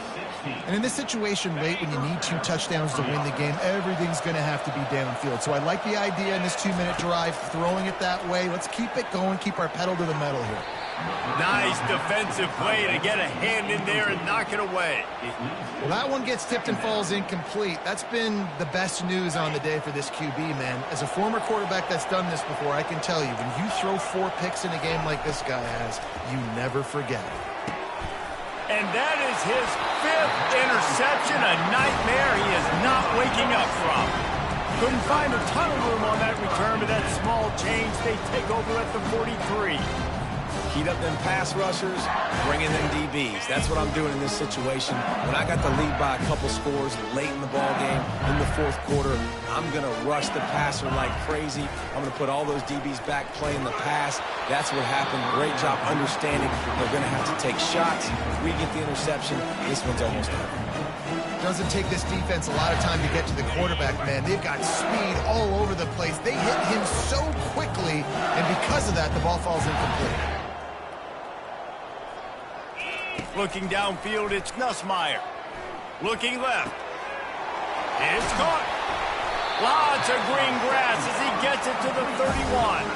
And in this situation, late when you need 2 touchdowns to win the game, everything's going to have to be downfield. So I like the idea in this 2-minute drive, throwing it that way. Let's keep it going, keep our pedal to the metal here. Nice defensive play to get a hand in there and knock it away. Well, that one gets tipped and falls incomplete. That's been the best news on the day for this QB, man. As a former quarterback that's done this before, I can tell you, when you throw 4 picks in a game like this guy has, you never forget it. And that is his 5th interception, a nightmare he is not waking up from. Couldn't find a ton of room on that return, but that small change, they take over at the 43. Heat up them pass rushers, bring in them DBs. That's what I'm doing in this situation. When I got the lead by a couple scores late in the ball game, in the 4th quarter, I'm going to rush the passer like crazy. I'm going to put all those DBs back playing the pass. That's what happened. Great job understanding they're going to have to take shots. If we get the interception, this one's almost over. Doesn't take this defense a lot of time to get to the quarterback, man. They've got speed all over the place. They hit him so quickly, and because of that, the ball falls incomplete. Looking downfield, it's Nussmeier. Looking left. It's caught. Lots of green grass as he gets it to the 31.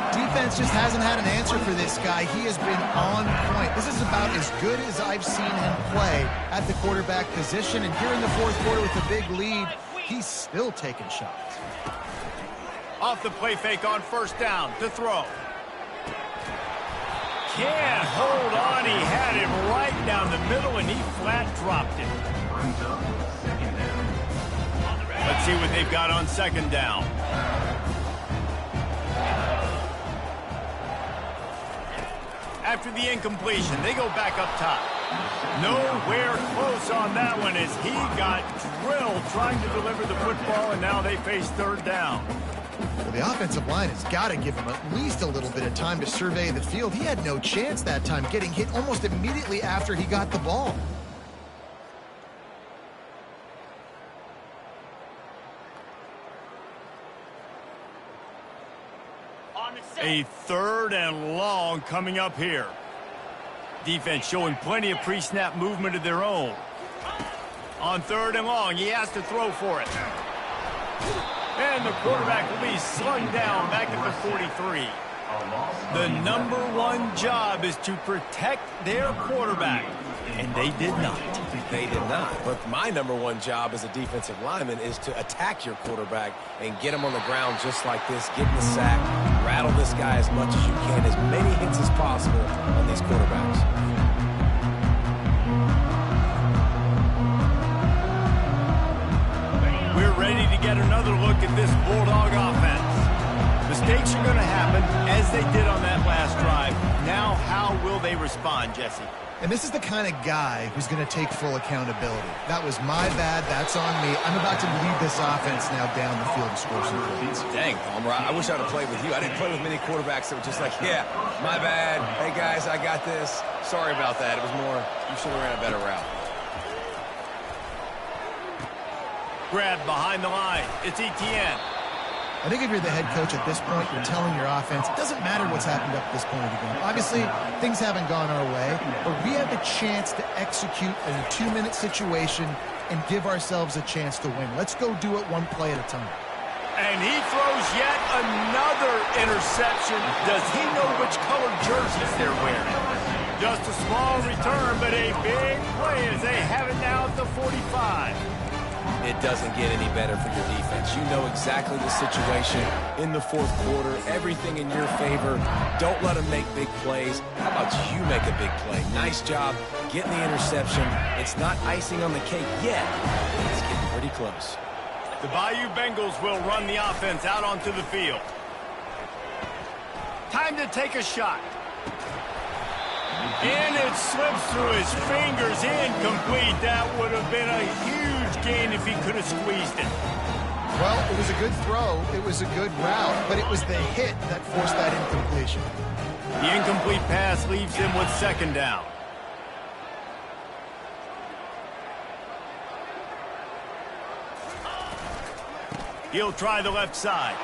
Defense just hasn't had an answer for this guy. He has been on point. This is about as good as I've seen him play at the quarterback position. And here in the 4th quarter with a big lead, he's still taking shots. Off the play fake on 1st down to throw. Can't hold on. He had him right down the middle, and he flat dropped it. Let's see what they've got on 2nd down. After the incompletion, they go back up top. Nowhere close on that one as he got drilled trying to deliver the football, and now they face 3rd down. Well, the offensive line has got to give him at least a little bit of time to survey the field. He had no chance that time, getting hit almost immediately after he got the ball. A 3rd and long coming up here. Defense showing plenty of pre-snap movement of their own. On 3rd and long, he has to throw for it. And the quarterback will be slung down back at the 43. The #1 job is to protect their quarterback, and they did not. They did not. But my #1 job as a defensive lineman is to attack your quarterback and get him on the ground just like this, get in the sack, rattle this guy as much as you can, as many hits as possible on these quarterbacks. We're ready to get another look at this Bulldog offense. Mistakes are going to happen, as they did on that last drive. Now, how will they respond, Jesse? And this is the kind of guy who's going to take full accountability. That was my bad. That's on me. I'm about to lead this offense now down the field and score some points. Dang, Palmer, I wish I would have played with you. I didn't play with many quarterbacks that were just like, yeah, my bad. Hey, guys, I got this. Sorry about that. It was more, you should have ran a better route. Grab behind the line. It's Etienne. I think if you're the head coach at this point, you're telling your offense, it doesn't matter what's happened up to this point of the game. Obviously, things haven't gone our way, but we have a chance to execute in a 2-minute situation and give ourselves a chance to win. Let's go do it one play at a time. And he throws yet another interception. Does he know which color jerseys they're wearing? Just a small return, but a big play as they have it now at the 45. It doesn't get any better for your defense. You know exactly the situation in the fourth quarter, everything in your favor. Don't let them make big plays. How about you make a big play? Nice job getting the interception. It's not icing on the cake yet. It's getting pretty close. The Bayou Bengals will run the offense out onto the field. Time to take a shot. And it slips through his fingers, incomplete. That would have been a huge gain if he could have squeezed it. Well, it was a good throw. It was a good route, but it was the hit that forced that incompletion. The incomplete pass leaves him with second down. He'll try the left side.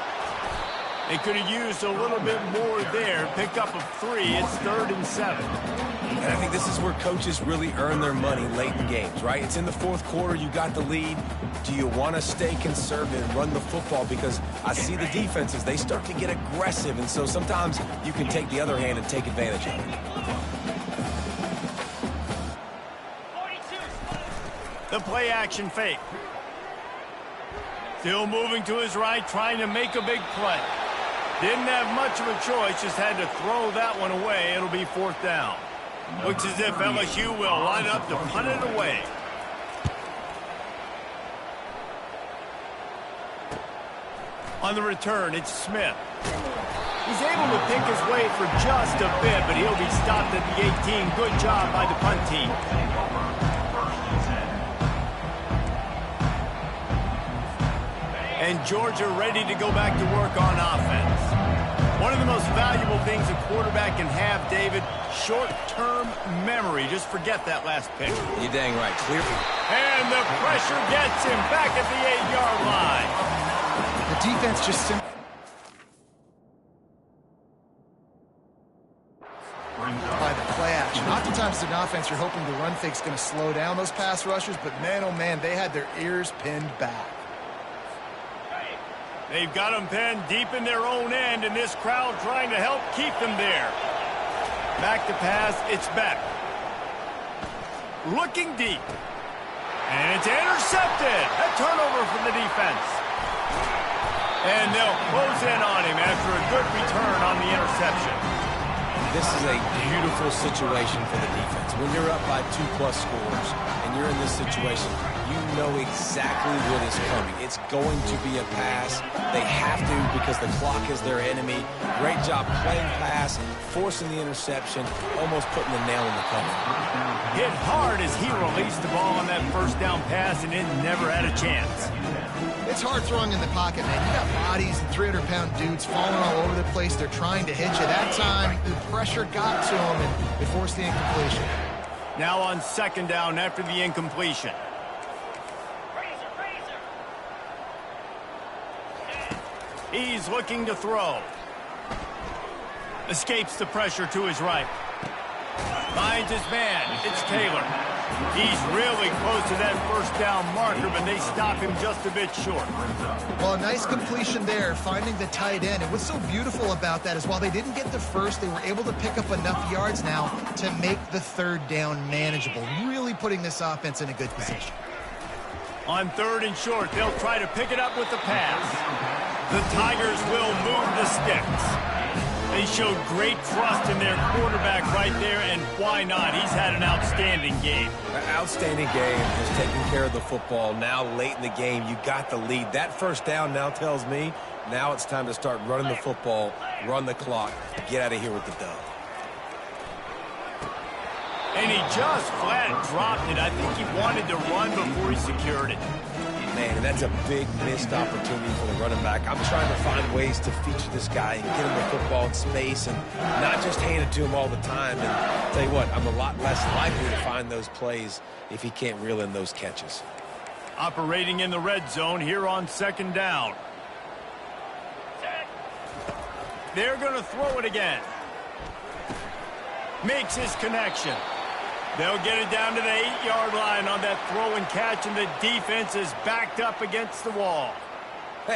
They could have used a little bit more there. Pick up a 3. It's 3rd and 7. And I think this is where coaches really earn their money late in games, right? It's in the fourth quarter. You got the lead. Do you want to stay conservative and run the football? Because I see the defenses, they start to get aggressive. And so sometimes you can take the other hand and take advantage of it. The play action fake. Still moving to his right, trying to make a big play. Didn't have much of a choice, just had to throw that one away. It'll be 4th down. Looks as if LSU will line up to punt it away. On the return, it's Smith. He's able to pick his way for just a bit, but he'll be stopped at the 18. Good job by the punt team. And Georgia ready to go back to work on offense. One of the most valuable things a quarterback can have, David, short-term memory. Just forget that last pick. You're dang right. Clear. And the pressure gets him back at the 8-yard line. The defense just simply... by the play action. Oftentimes in offense, you're hoping the run fake's going to slow down those pass rushers, but man, oh man, they had their ears pinned back. They've got them pinned deep in their own end, and this crowd trying to help keep them there. Back to pass, it's Beck. Looking deep. And it's intercepted. A turnover from the defense. And they'll close in on him after a good return on the interception. This is a beautiful situation for the defense. When you're up by 2+ scores and you're in this situation, you know exactly what is coming. It's going to be a pass. They have to because the clock is their enemy. Great job playing pass, forcing the interception, almost putting the nail in the coffin. Hit hard as he released the ball on that first down pass, and it never had a chance. It's hard throwing in the pocket, man. You got bodies and 300-pound dudes falling all over the place. They're trying to hit you. That time, the pressure got to them, and it forced the incompletion. Now on second down after the incompletion. He's looking to throw. Escapes the pressure to his right. Finds his man. It's Taylor. He's really close to that first down marker, but they stop him just a bit short. Well, a nice completion there, finding the tight end. And what's so beautiful about that is while they didn't get the first, they were able to pick up enough yards now to make the third down manageable, really putting this offense in a good position. On 3rd and short, they'll try to pick it up with the pass. The Tigers will move the sticks. They showed great trust in their quarterback right there, and why not? He's had an outstanding game. An outstanding game, just taking care of the football. Now late in the game, you got the lead. That first down now tells me now it's time to start running the football, run the clock, get out of here with the dub. And he just flat dropped it. I think he wanted to run before he secured it. Man, and that's a big missed opportunity for the running back. I'm trying to find ways to feature this guy and get him the football in space and not just hand it to him all the time. And I'll tell you what, I'm a lot less likely to find those plays if he can't reel in those catches. Operating in the red zone here on 2nd down. They're going to throw it again. Makes his connection. They'll get it down to the 8-yard line on that throw and catch, and the defense is backed up against the wall.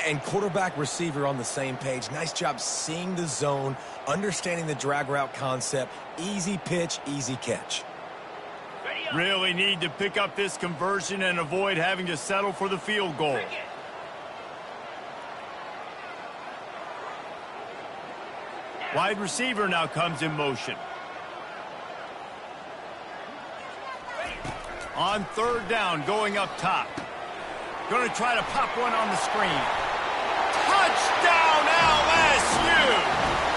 And quarterback receiver on the same page. Nice job seeing the zone, understanding the drag route concept. Easy pitch, easy catch. Really need to pick up this conversion and avoid having to settle for the field goal. Wide receiver now comes in motion. On 3rd down, going up top. Going to try to pop one on the screen. Touchdown, LSU!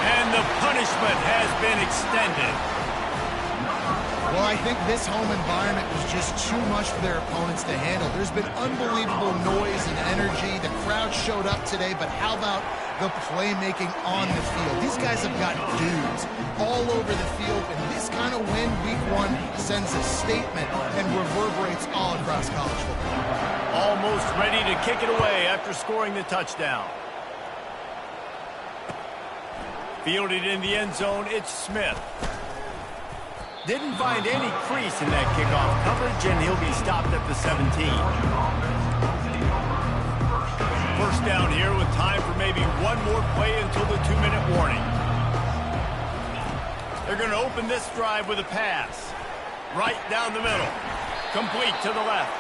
And the punishment has been extended. Well, I think this home environment was just too much for their opponents to handle. There's been unbelievable noise and energy. The crowd showed up today, but how about the playmaking on the field? These guys have got dudes all over the field, and this kind of win week 1 sends a statement and reverberates all across college football. Almost ready to kick it away after scoring the touchdown. Fielded in the end zone, it's Smith. Didn't find any crease in that kickoff coverage, and he'll be stopped at the 17. First down here with time for maybe one more play until the 2-minute warning. They're going to open this drive with a pass. Right down the middle. Complete to the left.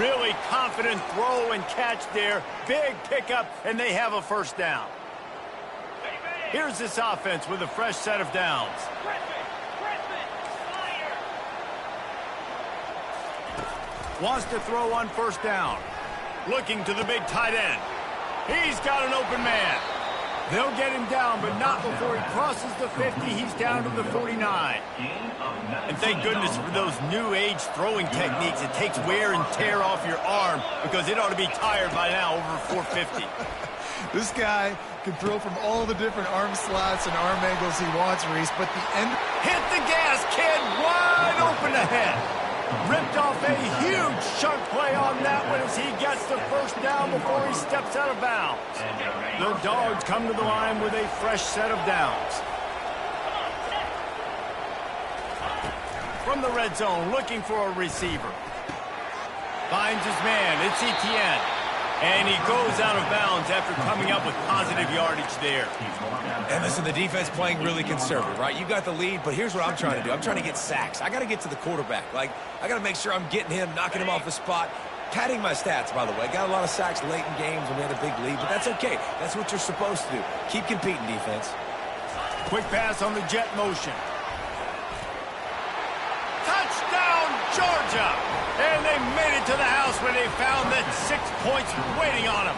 Really confident throw and catch there. Big pickup, and they have a first down. Here's this offense with a fresh set of downs. Wants to throw on 1st down. Looking to the big tight end. He's got an open man. They'll get him down, but not before he crosses the 50. He's down to the 49. And thank goodness for those new age throwing techniques. It takes wear and tear off your arm because it ought to be tired by now over 450. This guy can throw from all the different arm slots and arm angles he wants, Reese, but the end... Hit the gas, kid! Wide open ahead. Ripped off a huge chunk play on that one as he gets the first down before he steps out of bounds. The Dogs come to the line with a fresh set of downs. From the red zone, looking for a receiver. Finds his man, it's Etienne. And he goes out of bounds after coming up with positive yardage there. And listen, the defense playing really conservative, right? You got the lead, but here's what I'm trying to do. I'm trying to get sacks. I got to get to the quarterback. Like, I got to make sure I'm getting him, knocking him off the spot. Padding my stats, by the way. Got a lot of sacks late in games when we had a big lead, but that's okay. That's what you're supposed to do. Keep competing, defense. Quick pass on the jet motion. Touchdown, Georgia! And they made it to the house where they found that 6 points waiting on them.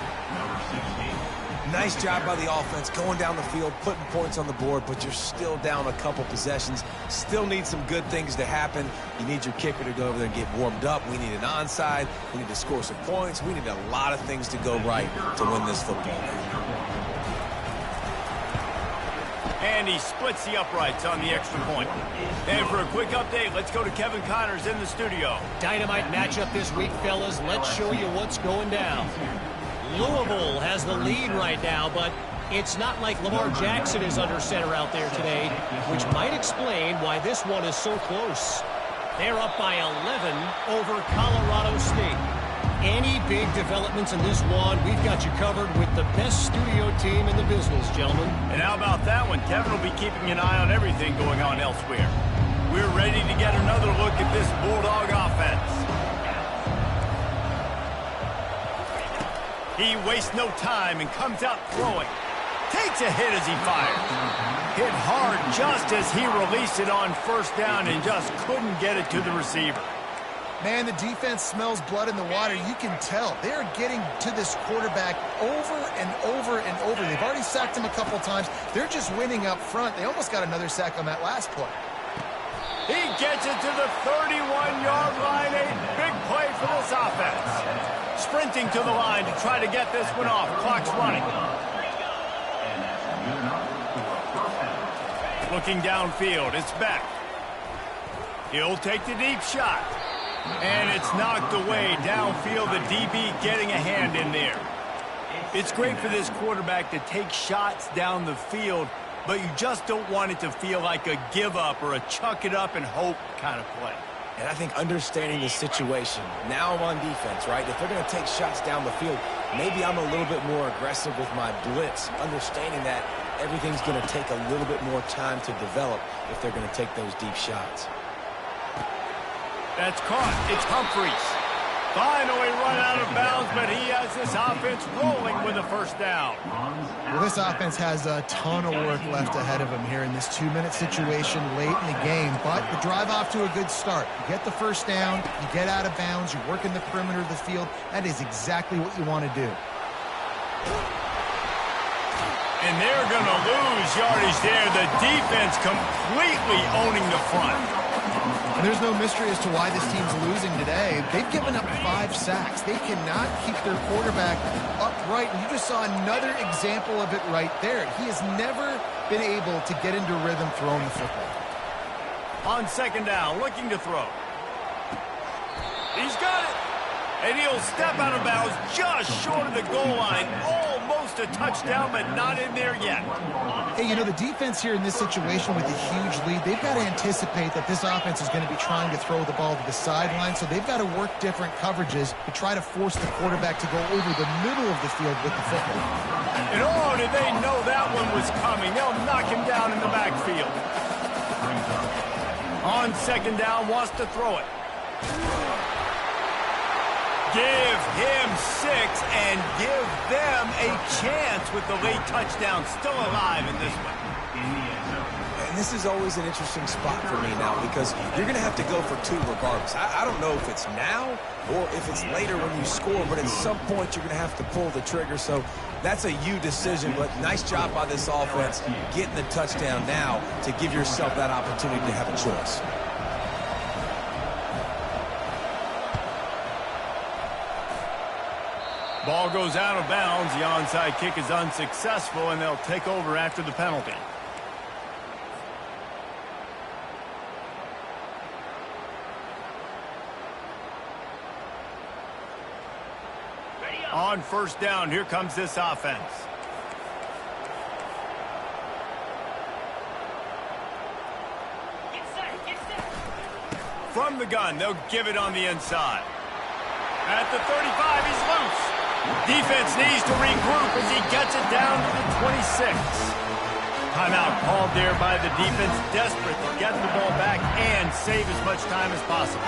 Nice job by the offense going down the field, putting points on the board, but you're still down a couple possessions. Still need some good things to happen. You need your kicker to go over there and get warmed up. We need an onside. We need to score some points. We need a lot of things to go right to win this football game. And he splits the uprights on the extra point. And for a quick update, let's go to Kevin Connors in the studio. Dynamite matchup this week, fellas. Let's show you what's going down. Louisville has the lead right now, but it's not like Lamar Jackson is under center out there today, which might explain why this one is so close. They're up by 11 over Colorado State. Any big developments in this one, we've got you covered with the best studio team in the business, gentlemen. And how about that one? Kevin will be keeping an eye on everything going on elsewhere. We're ready to get another look at this Bulldog offense. He wastes no time and comes out throwing. Takes a hit as he fires. Hit hard just as he released it on first down and just couldn't get it to the receiver. Man, the defense smells blood in the water. You can tell. They're getting to this quarterback over and over and over. They've already sacked him a couple times. They're just winning up front. They almost got another sack on that last play. He gets it to the 31-yard line. A big play for this offense. Sprinting to the line to try to get this one off. Clock's running. Looking downfield. It's Beck. He'll take the deep shot. And it's knocked away downfield. The DB getting a hand in there. It's great for this quarterback to take shots down the field, but you just don't want it to feel like a give up or a chuck it up and hope kind of play. And I think understanding the situation, now I'm on defense, right? If they're going to take shots down the field, maybe I'm a little bit more aggressive with my blitz, understanding that everything's going to take a little bit more time to develop if they're going to take those deep shots. That's caught. It's Humphries. Finally run out of bounds, but he has this offense rolling with a first down. Well, this offense has a ton of work left ahead of them here in this 2-minute situation late in the game, but the drive off to a good start. You get the first down, you get out of bounds, you work in the perimeter of the field. That is exactly what you want to do. And they're going to lose yardage there. The defense completely owning the front. And there's no mystery as to why this team's losing today. They've given up 5 sacks. They cannot keep their quarterback upright. And you just saw another example of it right there. He has never been able to get into rhythm throwing the football. On second down, looking to throw. He's got it. And he'll step out of bounds just short of the goal line. Almost a touchdown, but not in there yet. Hey, you know, the defense here in this situation with a huge lead, they've got to anticipate that this offense is going to be trying to throw the ball to the sideline, so they've got to work different coverages to try to force the quarterback to go over the middle of the field with the football. And oh, did they know that one was coming. They'll knock him down in the backfield. On second down, wants to throw it. Give him 6 and give them a chance with the late touchdown. Still alive in this one. And this is always an interesting spot for me now because you're going to have to go for 2 regardless. I don't know if it's now or if it's later when you score, but at some point you're going to have to pull the trigger. So that's a you decision, but nice job by this offense getting the touchdown now to give yourself that opportunity to have a choice. Ball goes out of bounds. The onside kick is unsuccessful, and they'll take over after the penalty. On first down, here comes this offense. From the gun, they'll give it on the inside. At the 35, he's loose. Defense needs to regroup as he gets it down to the 26. Timeout called there by the defense, desperate to get the ball back and save as much time as possible.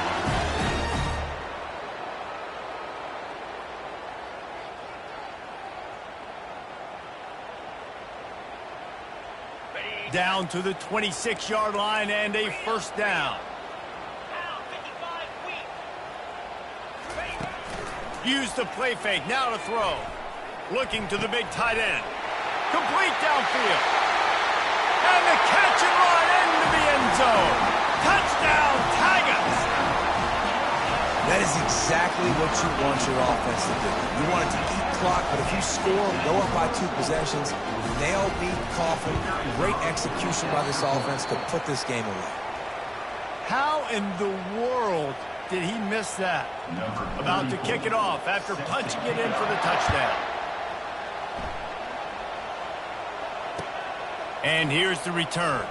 Down to the 26-yard line and a first down. Use the play fake, now to throw. Looking to the big tight end. Complete downfield. And the catch and run into the end zone. Touchdown, Tigers. That is exactly what you want your offense to do. You want it to eat clock, but if you score, go up by 2 possessions, nail beat Coffin. Great execution by this offense to put this game away. How in the world did he miss that? About to kick it off after punching it in for the touchdown. And here's the return.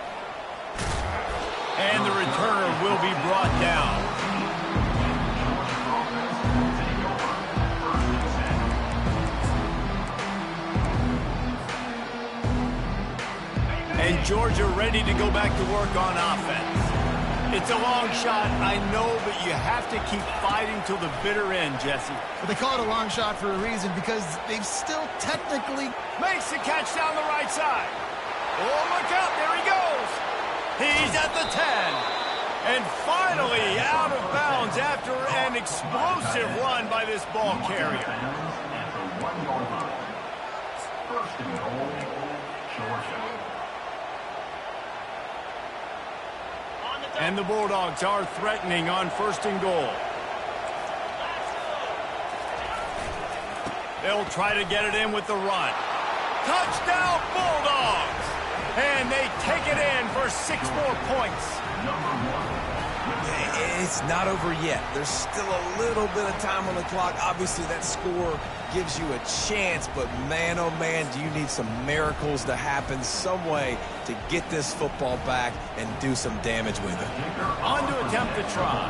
And the returner will be brought down. And Georgia ready to go back to work on offense. It's a long shot, I know, but you have to keep fighting till the bitter end, Jesse. But they call it a long shot for a reason, because they've still technically... Makes the catch down the right side. Oh, look out, there he goes. He's at the 10. And finally out of bounds after an explosive run by this ball carrier. First and goal, Georgia. And the Bulldogs are threatening on first and goal. They'll try to get it in with the run. Touchdown, Bulldogs! And they take it in for 6 more points. It's not over yet. There's still a little bit of time on the clock. Obviously, that score gives you a chance, but man, oh man, do you need some miracles to happen, some way to get this football back and do some damage with it. On to attempt the try.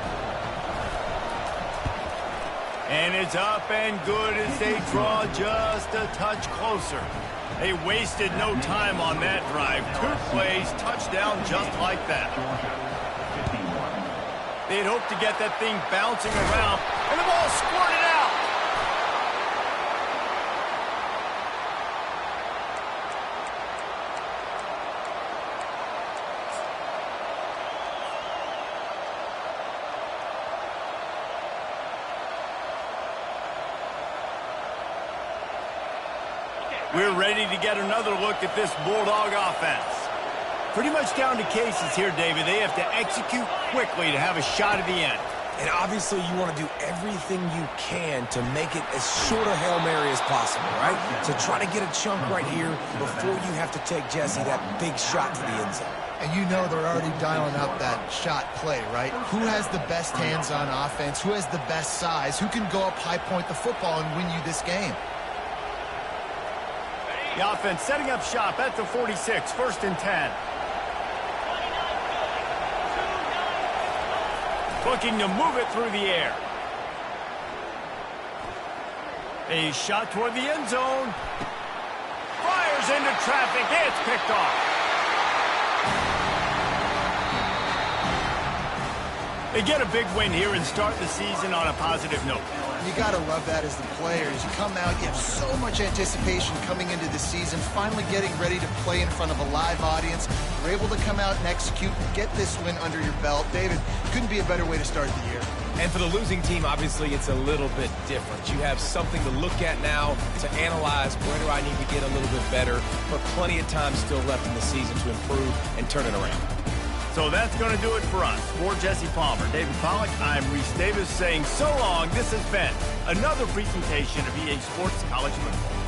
And it's up and good as they draw just a touch closer. They wasted no time on that drive. 2 plays, touchdown just like that. They'd hoped to get that thing bouncing around, and the ball squirted out. We're ready to get another look at this Bulldog offense. Pretty much down to cases here, David. They have to execute quickly to have a shot at the end. And obviously, you want to do everything you can to make it as short a Hail Mary as possible, right? So try to get a chunk right here before you have to take Jesse that big shot to the end zone. And you know they're already dialing up that shot play, right? Who has the best hands on offense? Who has the best size? Who can go up high point the football and win you this game? The offense setting up shop at the 46, first and 10. Looking to move it through the air. A shot toward the end zone. Fires into traffic. It's picked off. They get a big win here and start the season on a positive note. You got to love that as the players. You come out, you have so much anticipation coming into the season, finally getting ready to play in front of a live audience. You're able to come out and execute and get this win under your belt. David, couldn't be a better way to start the year. And for the losing team, obviously, it's a little bit different. You have something to look at now to analyze where do I need to get a little bit better, but plenty of time still left in the season to improve and turn it around. So that's going to do it for us. For Jesse Palmer, David Pollack, I'm Reese Davis saying so long. This has been another presentation of EA Sports College Football.